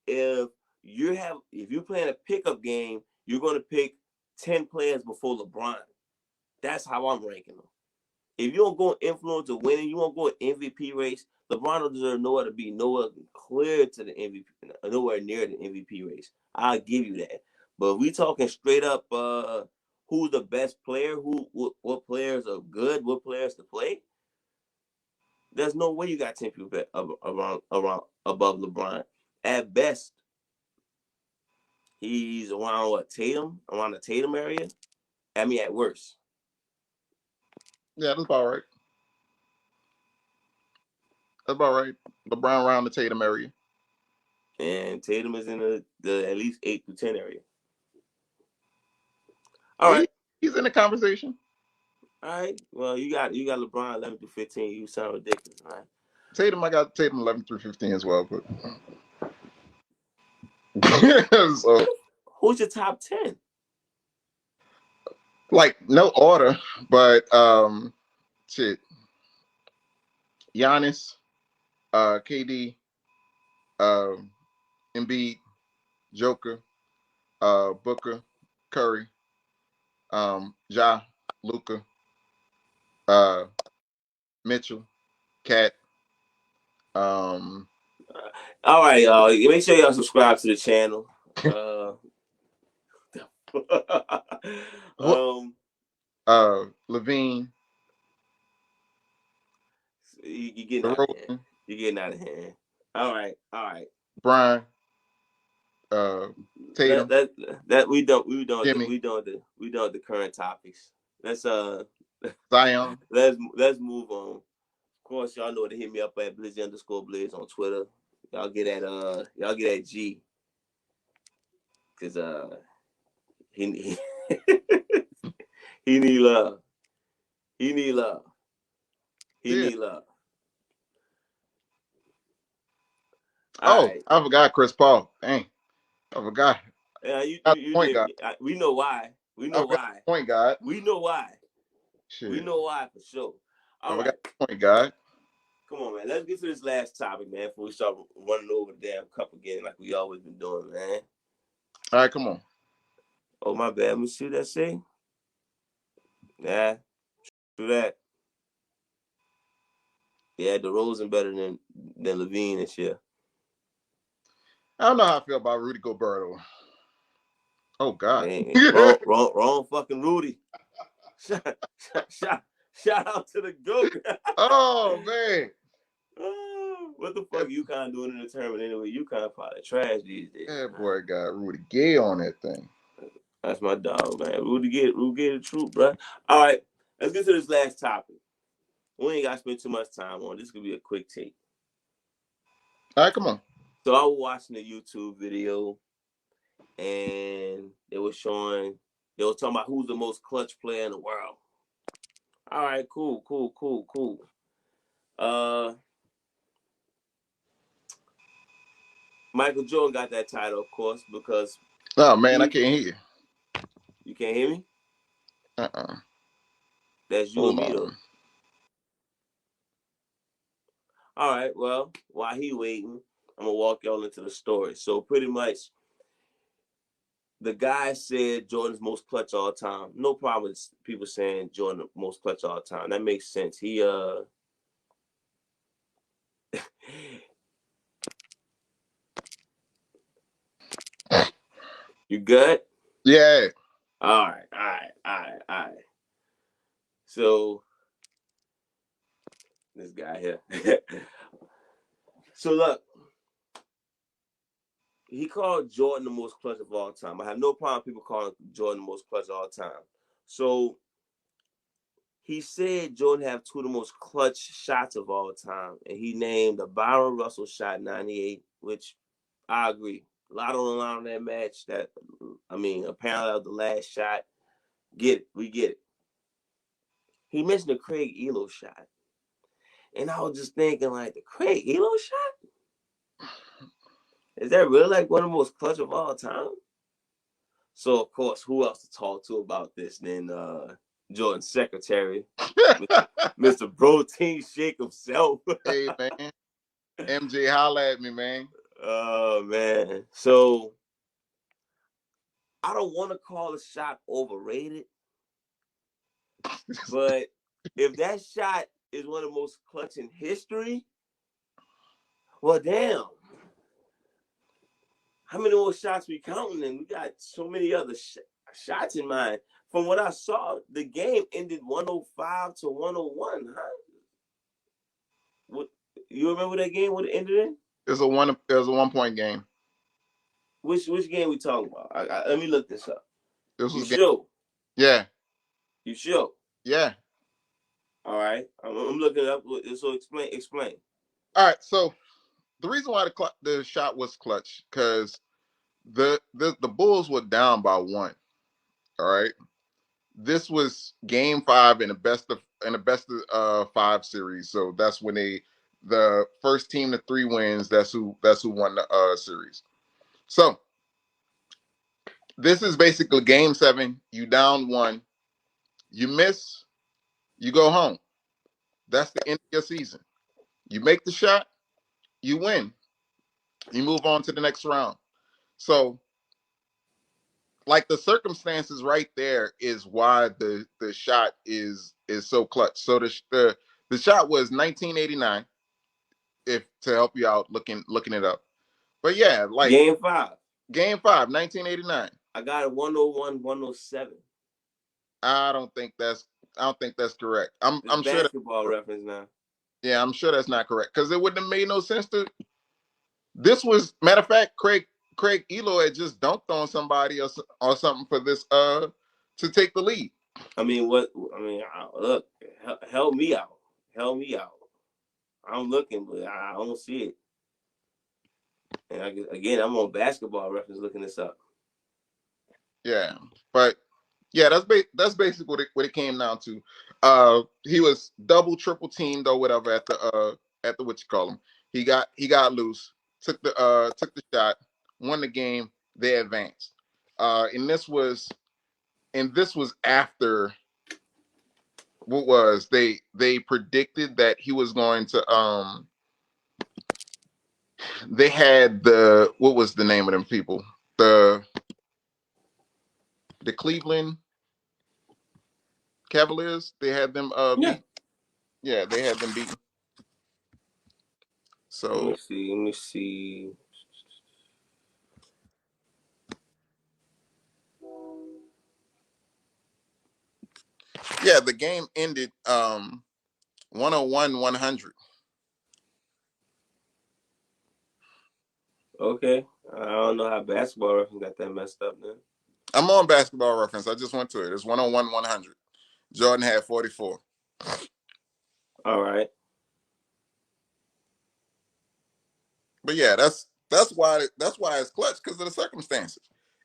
S1: if you're playing a pickup game, you're gonna pick 10 players before LeBron. That's how I'm ranking them. If you don't go influence or winning, you won't go MVP race. LeBron don't deserve nowhere to be nowhere clear to the MVP, nowhere near the MVP race. I'll give you that. But if we talking straight up, who's the best player? What players are good? What players to play? There's no way you got 10 people around above LeBron. At best, he's around Tatum, around the Tatum area. I mean, at worst.
S2: Yeah, that's about right. That's about right. LeBron around the Tatum area.
S1: And Tatum is in the at least 8 to 10 area. All
S2: Yeah,
S1: right.
S2: he's in the conversation.
S1: All right. Well, you got LeBron 11 to 15. You sound ridiculous. All right.
S2: Tatum, I got Tatum 11 through 15 as well. But so,
S1: Who's your top 10?
S2: like, no order, but shit. Giannis, KD, Embiid, Joker, Booker, Curry, Ja, Luca, uh, Mitchell, Cat.
S1: All right, y'all. Make sure y'all subscribe to the channel.
S2: Levine,
S1: you getting out of hand.
S2: DeRozan,
S1: You're getting out of hand. All right.
S2: Brian, Tatum,
S1: That we don't
S2: Jimmy,
S1: the current topics. Let's
S2: Zion.
S1: let's move on. Of course, y'all know to hit me up at Blizzy_Blizz on Twitter. Y'all get at G, cause he he need love. He need love. He
S2: Yeah.
S1: need love. All right.
S2: I forgot Chris Paul. Dang, I forgot.
S1: Yeah,
S2: You point
S1: did.
S2: guard.
S1: We know why. We
S2: I
S1: know
S2: forgot
S1: why.
S2: point guard.
S1: We know why. We
S2: Shit,
S1: know why for sure.
S2: I
S1: All
S2: forgot
S1: right.
S2: point guard.
S1: Come on, man. Let's get to this last topic, man, before we start running over the damn cup again like we always been doing, man.
S2: All right, come on.
S1: Oh, my bad. Let me see what that say. Yeah, do that. Yeah, DeRozan better than Levine this year.
S2: I don't know how I feel about Rudy Gobert though. Oh God.
S1: Man, wrong fucking Rudy. Shout out to the GOAT.
S2: Oh man.
S1: What the fuck UConn doing in the tournament anyway? UConn probably trash these days.
S2: That boy got Rudy Gay on that thing.
S1: That's my dog, man. Rudy get the truth, bro. All right, let's get to this last topic. We ain't got to spend too much time on this. Could be a quick take.
S2: All right, come on.
S1: So I was watching a YouTube video, and they were talking about who's the most clutch player in the world. All right, cool. Michael Jordan got that title, of course, because
S2: Oh man, I can't hear you.
S1: You can't hear me? That's you
S2: Hold
S1: and me, though.
S2: on.
S1: All right, well, while he waiting, I'm going to walk y'all into the story. So pretty much, the guy said Jordan's most clutch all time. No problem with people saying Jordan most clutch all time. That makes sense. He You good?
S2: Yeah.
S1: All right. So this guy here. So look, he called Jordan the most clutch of all time. I have no problem with people calling Jordan the most clutch of all time. So he said Jordan have two of the most clutch shots of all time, and he named the Byron Russell shot 98, which I agree. A lot on the line on that match. Apparently that was the last shot. We get it. He mentioned the Craig Elo shot, and I was just thinking, like, the Craig Elo shot? Is that really like one of the most clutch of all time? So of course, who else to talk to about this than Jordan's secretary, Mr. Protein Shake himself.
S2: Hey man, MJ, holla at me, man.
S1: Oh man. So I don't want to call the shot overrated, but if that shot is one of the most clutch in history, well, damn. How many more shots we counting? And we got so many other shots in mind. From what I saw, the game ended 105 to 101, huh? What, you remember that game? What it ended in?
S2: It was a 1-point game.
S1: Which game we talking about? Let me look this up.
S2: This
S1: You
S2: was game.
S1: sure?
S2: Yeah.
S1: You sure?
S2: Yeah.
S1: All right. I'm looking it up. So explain.
S2: All right. So the reason why the shot was clutch because the Bulls were down by 1. All right. This was game 5 in the best of 5 series. So that's when the first team to 3 wins. That's who won the series. So this is basically game 7. You down 1. You miss. You go home. That's the end of your season. You make the shot. You win. You move on to the next round. So, like the circumstances right there is why the shot is so clutch. So the shot was 1989. If to help you out, looking it up. But yeah, like
S1: Game 5.
S2: game 5, 1989.
S1: I got it 101, 107.
S2: I don't think that's correct.
S1: It's
S2: I'm sure that's
S1: basketball reference now.
S2: yeah, I'm sure that's not correct because it wouldn't have made no sense to. This was matter of fact, Craig Elo had just dunked on somebody or something for this to take the lead.
S1: Look, help me out. Help me out. I'm looking, but I don't see it. And again, I'm on basketball reference looking this up.
S2: Yeah, but yeah, that's basically what it came down to. He was double, triple teamed or whatever at the what you call him. He got loose, took the shot, won the game. They advanced. And this was after what was they predicted that he was going to they had what was the name of them people, the Cleveland Cavaliers, they had them beat. Yeah, they had them beat.
S1: Let me
S2: So
S1: see. Let me see.
S2: Yeah, the game ended 101-100.
S1: Okay. I don't know how basketball reference got that messed up then.
S2: I'm on Basketball Reference. I just went to it. It's 101-100. Jordan had 44.
S1: All right.
S2: But yeah, that's why it's clutch, because of the circumstances.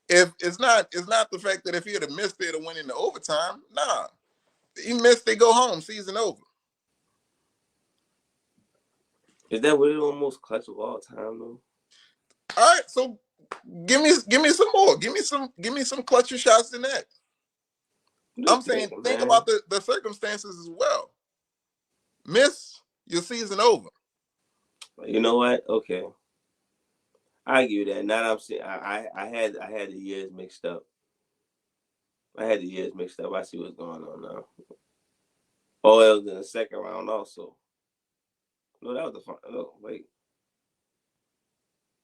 S2: If it's not the fact that if he had missed it to win in the overtime, nah. He missed, they go home, season over.
S1: Is that really the most clutch of all time though?
S2: All right, so give me some more. Give me some clutcher shots than that. I'm
S1: Just
S2: saying
S1: thinking,
S2: think
S1: man.
S2: about the circumstances as well. Miss, your season over.
S1: You know what? Okay. I give you that. Now that I'm seeing, I had the years mixed up. I had the years mixed up. I see what's going on now. Oh, it was in the second round also. No, that was the no, wait.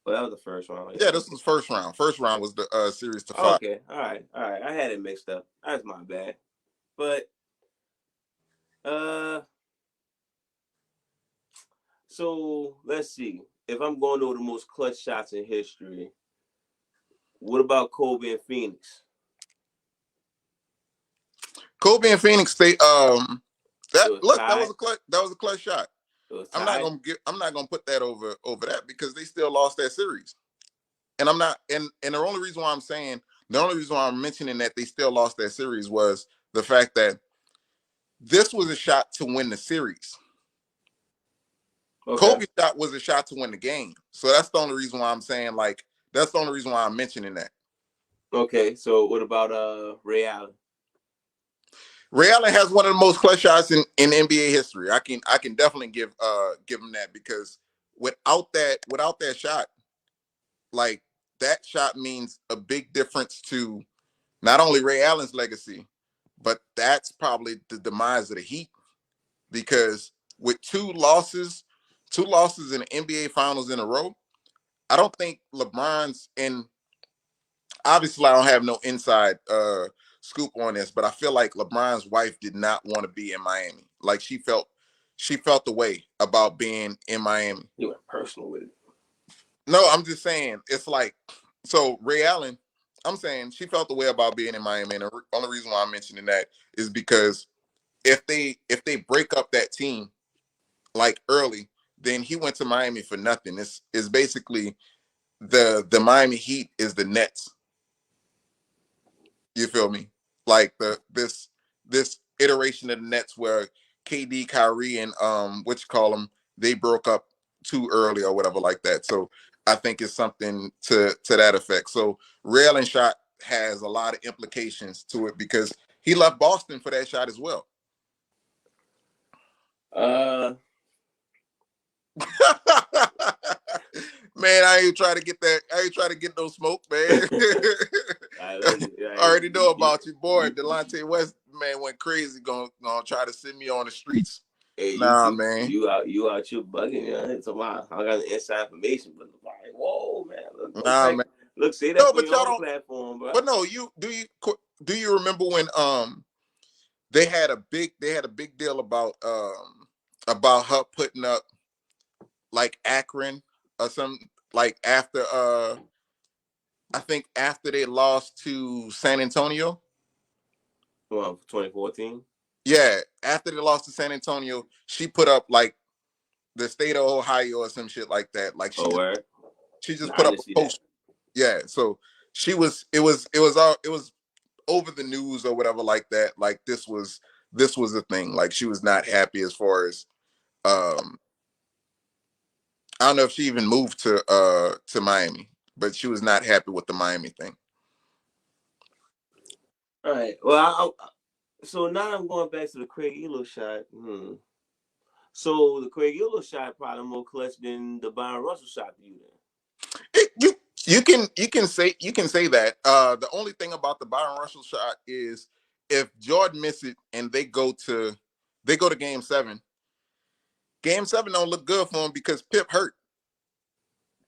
S1: Well, that was the first round. Yeah.
S2: Yeah, this
S1: Okay.
S2: was first round. First round was the series to 5.
S1: Okay. All right. All right. I had it mixed up. That's my bad. But uh, so let's see. If I'm going over the most clutch shots in history, what about Kobe and Phoenix?
S2: Kobe and Phoenix State.
S1: It
S2: That
S1: was
S2: look,
S1: tied.
S2: that was a clutch shot.
S1: It was
S2: I'm not
S1: tied.
S2: gonna put that over that, because they still lost that series. And I'm not, and the only reason why I'm saying, the only reason why I'm mentioning that they still lost that series was the fact that this was a shot to win the series.
S1: Okay.
S2: Kobe's shot was a shot to win the game. So that's the only reason why I'm saying, like, that's the only reason why I'm mentioning that.
S1: Okay. So what about Ray Allen?
S2: Ray Allen has one of the most clutch shots in NBA history. I can definitely give him that, because without that shot, like, that shot means a big difference to not only Ray Allen's legacy, but that's probably the demise of the Heat, because with two losses in the NBA Finals in a row, I don't think LeBron's in. Obviously, I don't have no inside scoop on this, but I feel like LeBron's wife did not want to be in Miami. Like, she felt the way about being in Miami.
S1: You went personal with it.
S2: No, I'm just saying, it's like, so Ray Allen, I'm saying she felt the way about being in Miami, and the only reason why I'm mentioning that is because if they break up that team like early, then he went to Miami for nothing. It's basically the Miami Heat is the Nets. You feel me? Like this iteration of the Nets where KD, Kyrie, and what you call them, they broke up too early or whatever like that. So I think it's something to that effect. So Rail and shot has a lot of implications to it, because he left Boston for that shot as well.
S1: Uh,
S2: Man, I ain't trying to get that. I ain't trying to get no smoke, man.
S1: listen,
S2: I already know about you, boy. Delonte West, man, went crazy. Gonna try to send me on the streets.
S1: hey,
S2: Nah, man.
S1: you out, you bugging, you know? So I got the inside information, but like, whoa, man, look,
S2: Nah, man.
S1: look, say that
S2: No,
S1: for
S2: but
S1: your
S2: y'all
S1: own
S2: don't.
S1: platform, bro.
S2: But no, do you remember when they had a big deal about her putting up like Akron or something, like after I think after they lost to San Antonio.
S1: Well, 2014.
S2: Yeah, after they lost to San Antonio, she put up like the state of Ohio or some shit like that. Like
S1: Oh, where?
S2: she just
S1: Nah, I
S2: put up
S1: didn't
S2: a
S1: see that.
S2: post. Yeah, so it was over the news or whatever like that. Like this was a thing. Like, she was not happy as far as um I don't know if she even moved to Miami, but she was not happy with the Miami thing.
S1: All right. Well, so now I'm going back to the Craig Elo shot. So the Craig Elo shot probably more clutch than the Byron Russell shot to you then.
S2: It, you can say that. The only thing about the Byron Russell shot is if Jordan miss it and they go to game 7. Game 7 don't look good for him because Pip hurt.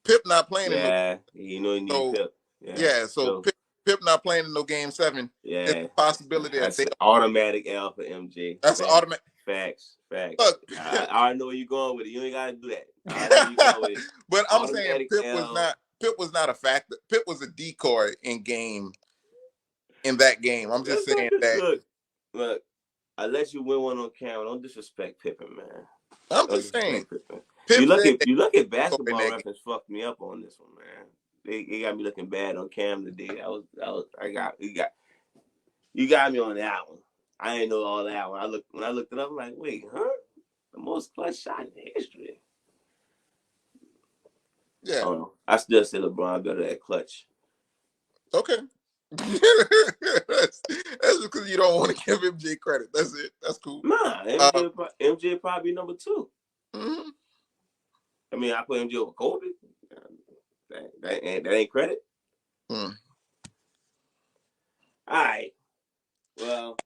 S2: Pip not playing in the
S1: Yeah, you know you need
S2: so
S1: Pip. Yeah,
S2: yeah, so
S1: true.
S2: Pip not playing in no game 7, it's
S1: Yeah,
S2: a possibility that
S1: that's
S2: they
S1: an automatic L for MJ.
S2: that's an automatic.
S1: Facts.
S2: Look,
S1: I already know where you're going with it. You ain't gotta do that. I already know where you're going with it.
S2: but I'm saying
S1: Automatic L.
S2: Pip was not a factor. Pip was a decoy in that game. I'm just saying that.
S1: Look. I let you win one on camera. Don't disrespect Pippen, man.
S2: I'm
S1: Don't
S2: just saying.
S1: disrespect Pippen.
S2: Pip
S1: You look
S2: said
S1: at
S2: that in
S1: basketball
S2: that game.
S1: reference fucked me up on this one, man. They got me looking bad on cam today. You got me on that one. I ain't know all that one. When I looked it up, I'm like, wait, huh? The most clutch shot in history.
S2: Yeah.
S1: Oh, I still say LeBron better at clutch.
S2: Okay. that's because you don't want to give MJ credit. That's it. That's cool.
S1: Nah, MJ probably number 2.
S2: Mm-hmm.
S1: I mean, I put MJ over Kobe. That ain't credit.
S2: Mm.
S1: All right. Well,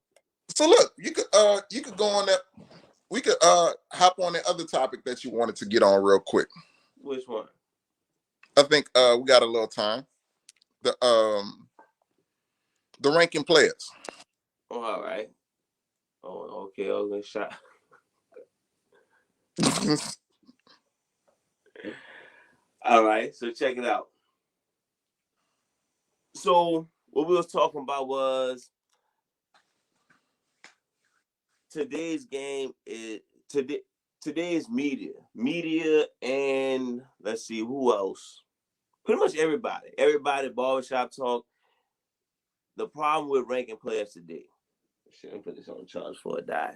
S2: so look, you could go on that. We could hop on the other topic that you wanted to get on real quick.
S1: Which one?
S2: I think we got a little time. The ranking players.
S1: Oh, all right. Oh, okay. I was gonna shot. All right. So check it out. So what we was talking about was today's game is today's media, and let's see who else. Pretty much everybody barbershop talk. The problem with ranking players today. Shit, let me put this on charge before it die.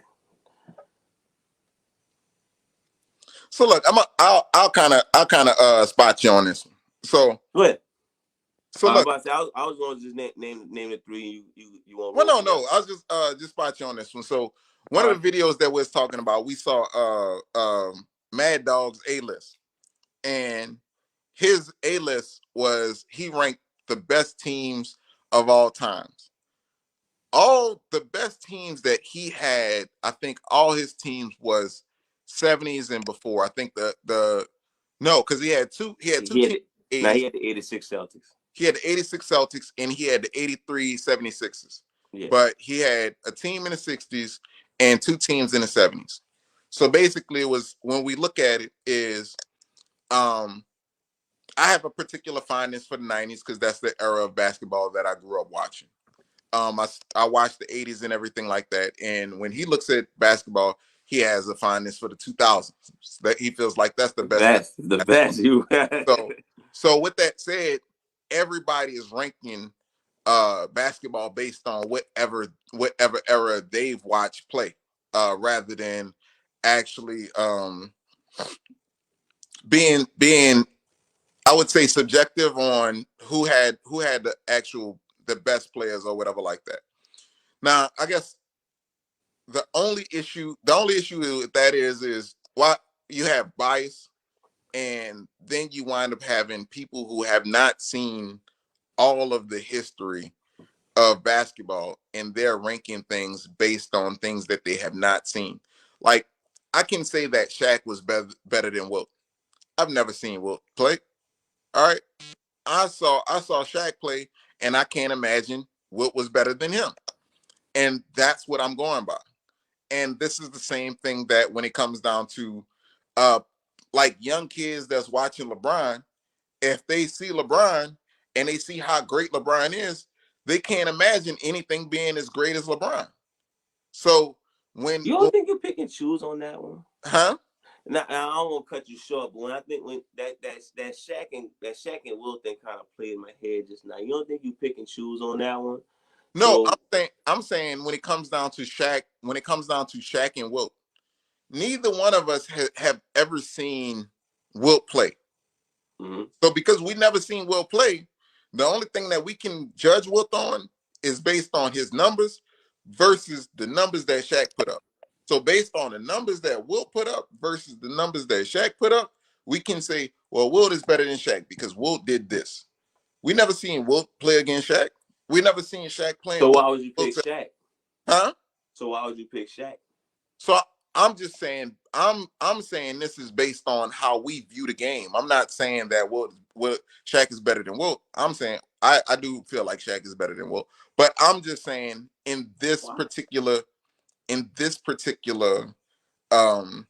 S2: So look, I'll kind of spot you on this one. So
S1: Go ahead.
S2: So look,
S1: I was going to just name the 3. You want?
S2: Well, no. I was just spot you on this one. So one of the videos that we're talking about, we saw Mad Dog's A-list, and his A-list was he ranked the best teams of all times. All the best teams that he had, I think all his teams was 70s and before. I think no, because he had two teams.
S1: Now he had the 86 Celtics.
S2: He had the 86 Celtics and he had the 83 76ers.
S1: Yeah.
S2: But he had a team in the 60s and 2 teams in the 70s. So basically it was, when we look at it, is I have a particular fondness for the 90s because that's the era of basketball that I grew up watching. I watched the 80s and everything like that. And when he looks at basketball, he has a fondness for the 2000s. That he feels like that's the best.
S1: The best. You.
S2: So with that said, everybody is ranking basketball based on whatever era they've watched play, rather than actually being I would say subjective on who had the best players or whatever like that. Now, I guess the only issue with that is why you have bias, and then you wind up having people who have not seen all of the history of basketball, and they're ranking things based on things that they have not seen. Like, I can say that Shaq was better than Wilt. I've never seen Wilt play. All right. I saw Shaq play, and I can't imagine Wilt was better than him. And that's what I'm going by. And this is the same thing that when it comes down to like young kids that's watching LeBron, if they see LeBron and they see how great LeBron is, they can't imagine anything being as great as LeBron. So when
S1: you don't think you pick and choose on that one?
S2: Huh?
S1: Now, I don't want to cut you short, but when I think when that Shaq and Wilt thing kind of played in my head just now, you don't think you pick and choose on that one?
S2: No, so, I'm saying when it comes down to Shaq and Wilt, neither one of us have ever seen Wilt play.
S1: Mm-hmm.
S2: So because we never seen Wilt play, the only thing that we can judge Wilt on is based on his numbers versus the numbers that Shaq put up. So based on the numbers that Wilt put up versus the numbers that Shaq put up, we can say, well, Wilt is better than Shaq because Wilt did this. We never seen Wilt play against Shaq. We never seen Shaq playing.
S1: So why would you pick Shaq?
S2: Huh?
S1: So why would you pick Shaq?
S2: So I'm just saying, I'm saying this is based on how we view the game. I'm not saying that Wilt Shaq is better than Wilt. I'm saying I do feel like Shaq is better than Wilt, but I'm just saying
S1: Why?
S2: in this particular um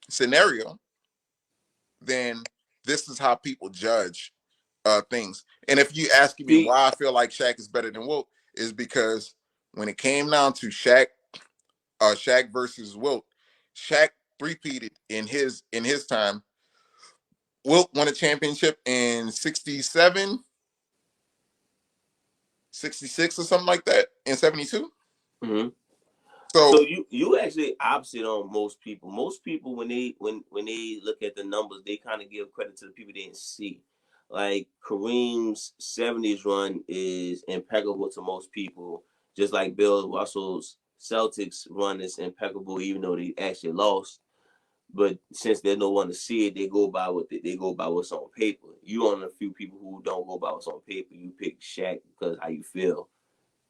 S2: scenario, then this is how people judge things. And if you asking me
S1: See,
S2: why I feel like Shaq is better than Wilt, is because when it came down to Shaq versus Wilt, Shaq three-peated in his time. Wilt won a championship in 67, 66 or something like that, in 72.
S1: mm-hmm. So
S2: So
S1: you actually opposite on most people. Most people when they look at the numbers, they kind of give credit to the people they didn't see. Like Kareem's '70s run is impeccable to most people, just like Bill Russell's Celtics run is impeccable, even though they actually lost. But since there's no one to see it, they go by they go by what's on paper. You on a few people who don't go by what's on paper. You pick Shaq because how you feel.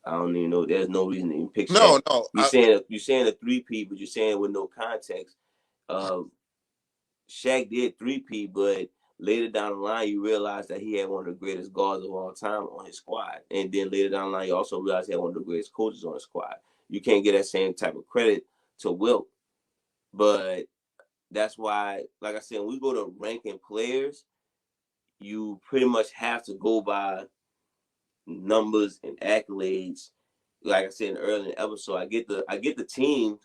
S1: I don't even know. There's no reason to even pick Shaq.
S2: no, no,
S1: You're saying a three-P, but you're saying with no context. Uh, Shaq did three-P, but later down the line, you realize that he had one of the greatest guards of all time on his squad, and then later down the line, you also realize he had one of the greatest coaches on his squad. You can't get that same type of credit to Wilt, but that's why, like I said, when we go to ranking players, you pretty much have to go by numbers and accolades. Like I said in the earlier episode, I get the team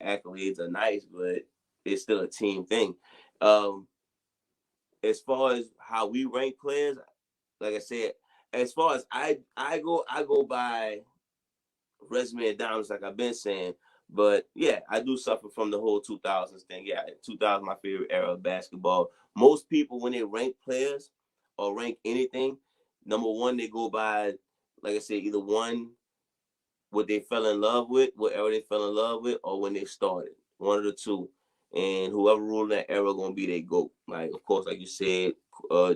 S1: accolades are nice, but it's still a team thing. Um, as far as how we rank players, like I said, as far as I go by resume and diamonds, like I've been saying. But yeah, I do suffer from the whole 2000s thing. Yeah, 2000 my favorite era of basketball. Most people when they rank players or rank anything, number one they go by, like I said, either one what they fell in love with, whatever they fell in love with, or when they started. One of the two. And whoever ruled that era gonna be their GOAT. Like of course, like you said,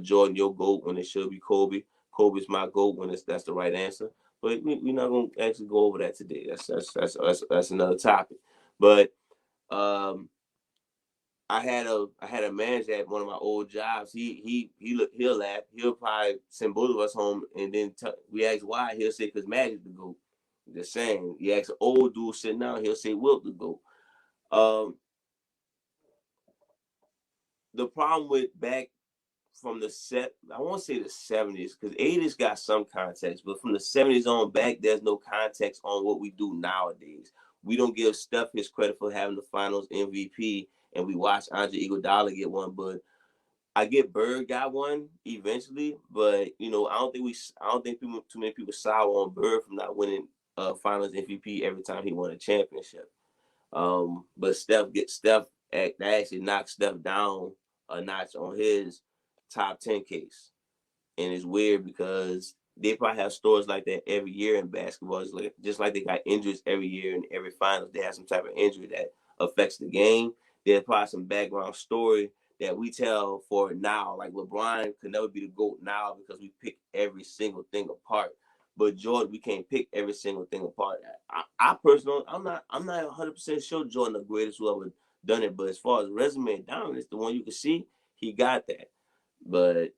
S1: Jordan, your GOAT when it should be Kobe. Kobe's my GOAT when that's the right answer. But we're not gonna actually go over that today. That's another topic. But um, I had a manager at one of my old jobs. He'll laugh. He'll probably send both of us home, and then we ask why. He'll say because Magic the GOAT. Just saying. You ask an old dude sitting down, he'll say Wilt the GOAT. Um, the problem with back from the I won't say the '70s because '80s got some context, but from the '70s on back, there's no context on what we do nowadays. We don't give Steph his credit for having the Finals MVP, and we watch Andre Iguodala get one, but I get Bird got one eventually, but I don't think too many people sour on Bird from not winning Finals MVP every time he won a championship. But Steph actually knocked Steph down a notch on his top 10 case. And it's weird because they probably have stories like that every year in basketball. It's like, just like they got injuries every year in every finals, they have some type of injury that affects the game. There's probably some background story that we tell for now. Like LeBron could never be the GOAT now because we pick every single thing apart. But Jordan, we can't pick every single thing apart. I personally, I'm not 100% sure Jordan the greatest who ever done it. But as far as resume and dominance, the one you can see, he got that. But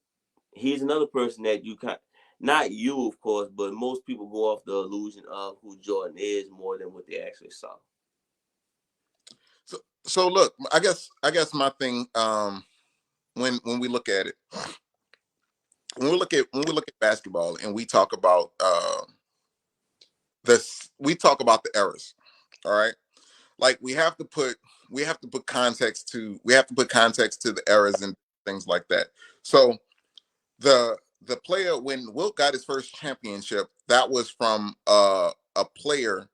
S1: he's another person that you kind, not you of course, but most people go off the illusion of who Jordan is more than what they actually saw.
S2: so look, I guess my thing, when we look at it, when we look at basketball and we talk about this, we talk about the eras. All right, like we have to put context to the eras and things like that. So the player, when Wilt got his first championship, that was from a player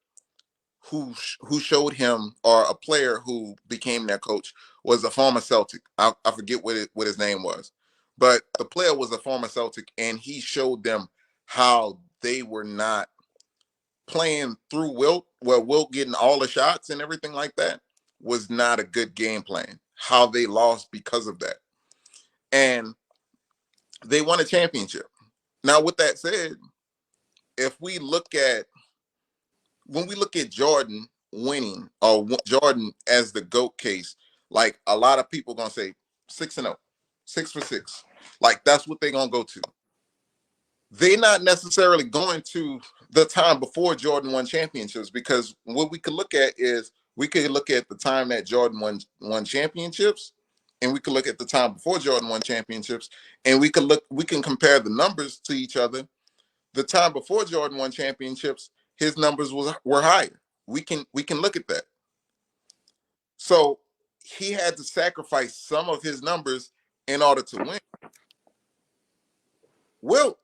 S2: who showed him, or a player who became their coach was a former Celtic. I forget what his name was, but the player was a former Celtic, and he showed them how they were not playing through Wilt, where Wilt getting all the shots and everything like that was not a good game plan. How they lost because of that, and they won a championship. Now, with that said, if we look at when we look at Jordan winning or Jordan as the GOAT case, like a lot of people gonna say 6-0, 6 for 6. Like that's what they're gonna go to. They're not necessarily going to the time before Jordan won championships, because what we could look at is we could look at the time that Jordan won championships, and we could look at the time before Jordan won championships, and we can compare the numbers to each other. The time before Jordan won championships, his numbers were higher. We can look at that. So he had to sacrifice some of his numbers in order to win. Wilt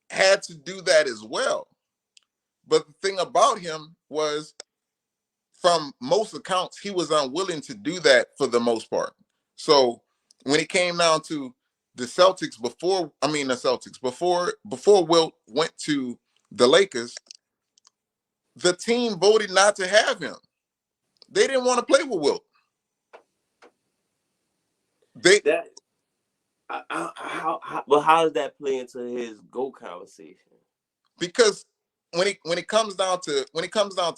S2: had to do that as well. But the thing about him was, from most accounts, he was unwilling to do that for the most part. So when it came down to the Celtics before Wilt went to the Lakers, the team voted not to have him. They didn't want to play with Wilt. They
S1: That how does that play into his GOAT conversation?
S2: Because when it comes down to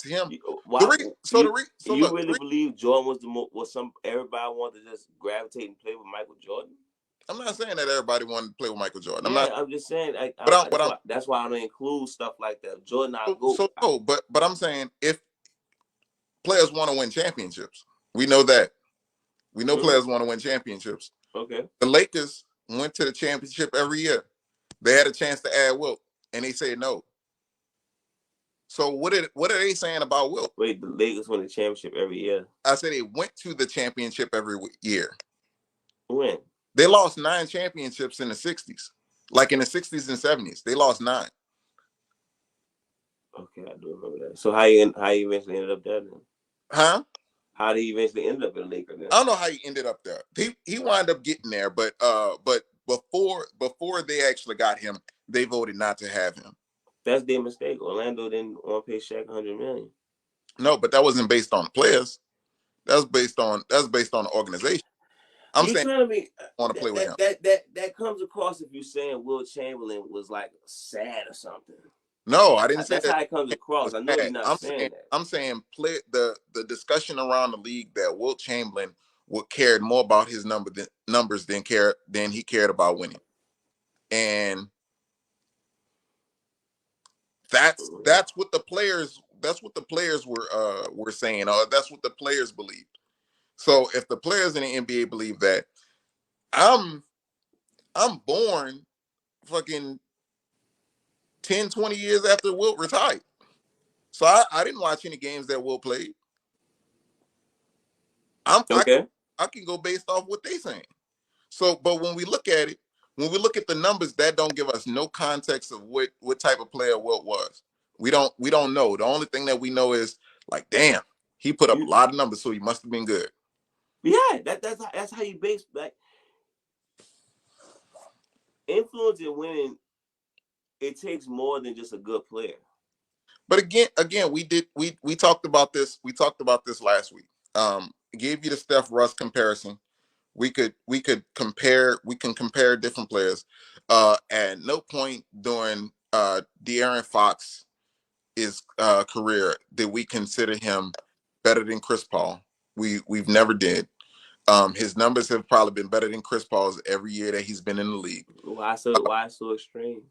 S2: him,
S1: You really believe Jordan was some everybody wanted to just gravitate and play with Michael Jordan?
S2: I'm not saying that everybody wanted to play with Michael Jordan.
S1: Yeah, I'm just saying. That's why I don't include stuff like that. Jordan, I go.
S2: No, but I'm saying if players want to win championships, we know that. We know players want to win championships.
S1: Okay.
S2: The Lakers went to the championship every year. They had a chance to add Wilt, and they said no. So what are they saying about Wilt?
S1: Wait, the Lakers win the championship every year.
S2: I said they went to the championship every year.
S1: When?
S2: They lost 9 championships in the 60s. Like in the 60s and 70s. They lost 9.
S1: Okay, I do remember that. So how you eventually ended up there then?
S2: Huh?
S1: How did he eventually end up in the Lakers then?
S2: I don't know how he ended up there. He wound up getting there, but before they actually got him, they voted not to have him.
S1: That's their mistake. Orlando didn't want to pay Shaq $100 million.
S2: No, but that wasn't based on the players. That's based on the organization. I'm saying
S1: trying to be
S2: want to play with him.
S1: That comes across if you're saying Wilt Chamberlain was like sad or something.
S2: No, I didn't say
S1: that's
S2: that.
S1: how it comes across. I know you're not saying that.
S2: I'm saying the discussion around the league that Wilt Chamberlain cared more about his numbers than he cared about winning, and that's what the players were saying, or that's what the players believed. So if the players in the NBA believe that, I'm born fucking 10, 20 years after Wilt retired. So I didn't watch any games that Wilt played. I can go based off what they saying. So, but when we look at it, when we look at the numbers, that don't give us no context of what type of player Wilt was. We don't know. The only thing that we know is like, damn, he put up a lot of numbers, so he must have been good.
S1: Yeah, that's how you base like influence in winning. It takes more than just a good player.
S2: But again, we talked about this. We talked about this last week. Gave you the Steph Russ comparison. We can compare different players. At no point during De'Aaron Fox's career did we consider him better than Chris Paul. We've never did. His numbers have probably been better than Chris Paul's every year that he's been in the league.
S1: Why so extreme?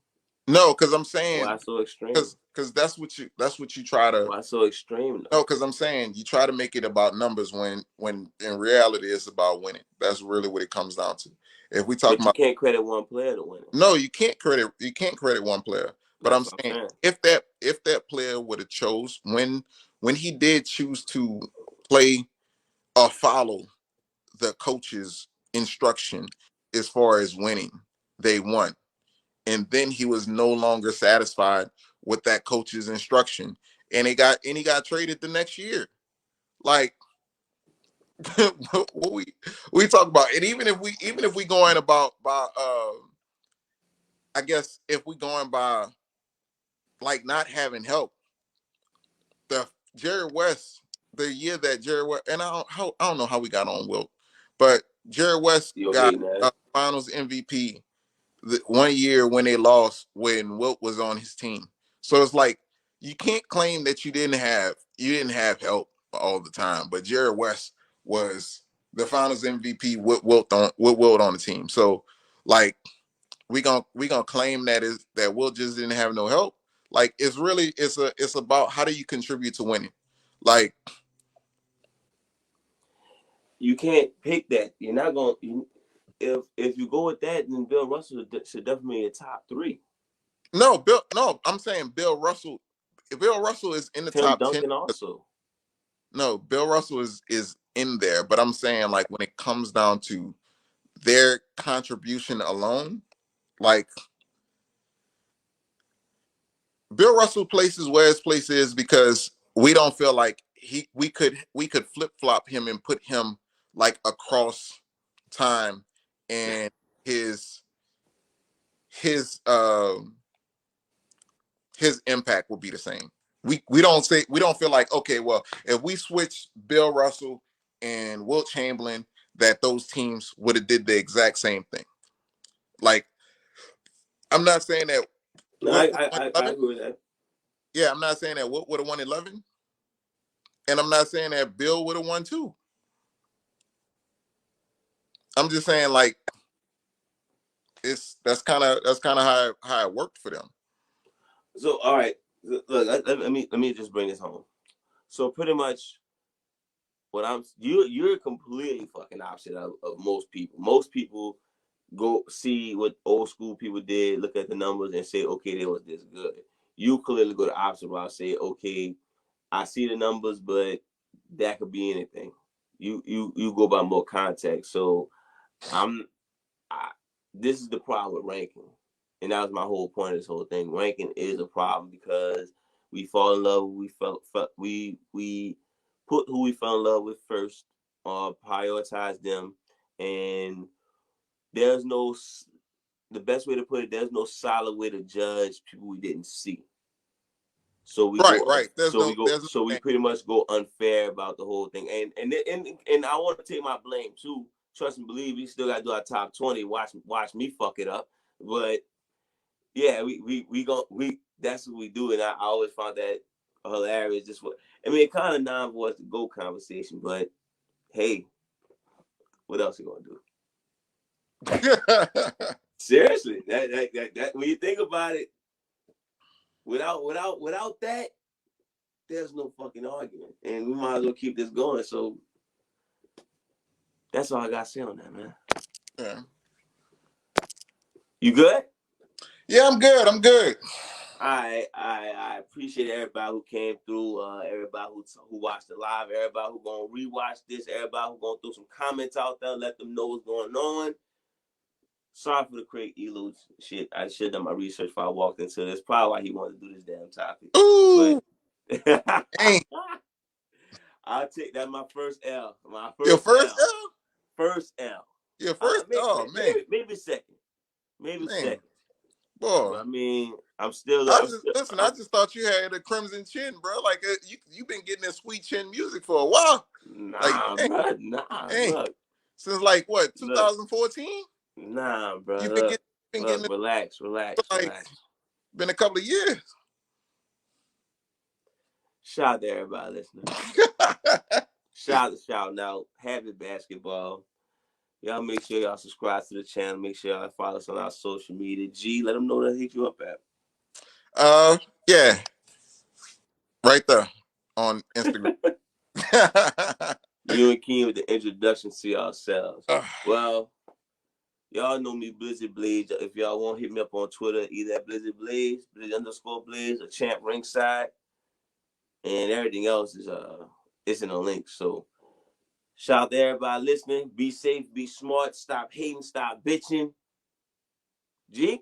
S2: No, because I'm saying
S1: why so extreme?
S2: Because that's what you try to.
S1: Why so extreme?
S2: No, because I'm saying you try to make it about numbers when in reality it's about winning. That's really what it comes down to. If we talk about,
S1: you can't credit one player to win.
S2: No, you can't credit one player. But I'm saying if that player would have chose when he did choose to play or follow the coach's instruction as far as winning, they won. And then he was no longer satisfied with that coach's instruction, and he got traded the next year. Like what we talk about, and even if we going about by I guess if we going by like not having help, the Jerry West, the year that Jerry West, and I don't know how we got on Wilt, but Jerry West got Finals MVP the 1 year when they lost when Wilt was on his team. So it's like you can't claim that you didn't have help. all the time, but Jerry West was the Finals MVP with Wilt on the team. So like we gonna claim that Wilt just didn't have no help. Like it's about how do you contribute to winning. Like
S1: you can't pick that. You're not gonna. If you go with that, then Bill Russell should definitely be a top 3.
S2: no, I'm saying Bill Russell. If Bill Russell is in the
S1: Tim
S2: top 10,
S1: Duncan also.
S2: no, Bill Russell is in there. But I'm saying like when it comes down to their contribution alone, like Bill Russell places where his place is because we don't feel like we could flip flop him and put him like across time, and his his um his impact will be the same. We don't feel like, okay, well, if we switch Bill Russell and Wilt Chamberlain, that those teams would have did the exact same thing. Like I'm not saying that
S1: No,
S2: Wilt
S1: I agree with that.
S2: Yeah, I'm not saying that Wilt would have won 11, and I'm not saying that Bill would have won 2. I'm just saying like that's kind of how it worked for them.
S1: So all right, look, let me just bring this home. So pretty much, what you're completely fucking opposite of most people. Most people go see what old school people did, look at the numbers, and say, okay, they was this good. You clearly go the opposite route, say, okay, I see the numbers, but that could be anything. You go by more context. So I'm this is the problem with ranking, and that was my whole point of this whole thing. Ranking is a problem because we fall in love. We put who we fell in love with first, prioritize them, and there's no the best way to put it. There's no solid way to judge people we didn't see. So we
S2: Right.
S1: So we pretty much go unfair about the whole thing, and I want to take my blame too. Trust and believe, we still got to do our top 20. Watch me fuck it up, but yeah, we that's what we do, and I always found that hilarious. Just what I mean, it kind of non-voice to go conversation, but hey, what else you gonna do? Seriously, that when you think about it, without that, there's no fucking argument, and we might as well keep this going. So that's all I got to say on that, man.
S2: Yeah.
S1: You good?
S2: Yeah, I'm good.
S1: I appreciate everybody who came through, everybody who watched the live, everybody who gonna rewatch this, everybody who gonna throw some comments out there, let them know what's going on. Sorry for the Craig Elo shit. I should have done my research before I walked into this. Probably why he wanted to do this damn topic.
S2: Ooh,
S1: but I'll take that. My first L.
S2: Your first
S1: L.
S2: L?
S1: First L.
S2: Your first? Man.
S1: Maybe second. Maybe
S2: Man.
S1: second.
S2: Boy.
S1: But I mean, I
S2: just thought you had a crimson chin, bro. Like you've been getting that sweet chin music for a while.
S1: Nah,
S2: like,
S1: bro. Nah, look.
S2: Since like what, 2014?
S1: Nah, bro.
S2: You've
S1: been getting relax.
S2: Like, been a couple of years.
S1: Shout out to everybody listening. Shout out. Happy basketball. Y'all make sure y'all subscribe to the channel. Make sure y'all follow us on our social media. G, let them know that hit you up at.
S2: Yeah. Right there on Instagram.
S1: You and Keen with the introduction to yourselves. Well, y'all know me, Blizzard Blaze. If y'all want to hit me up on Twitter, either at Blizzard Blaze, Blizzard_Blaze, or Champ Ringside. And everything else is it's in the link. So shout out to everybody listening. Be safe, be smart, stop hating, stop bitching. G?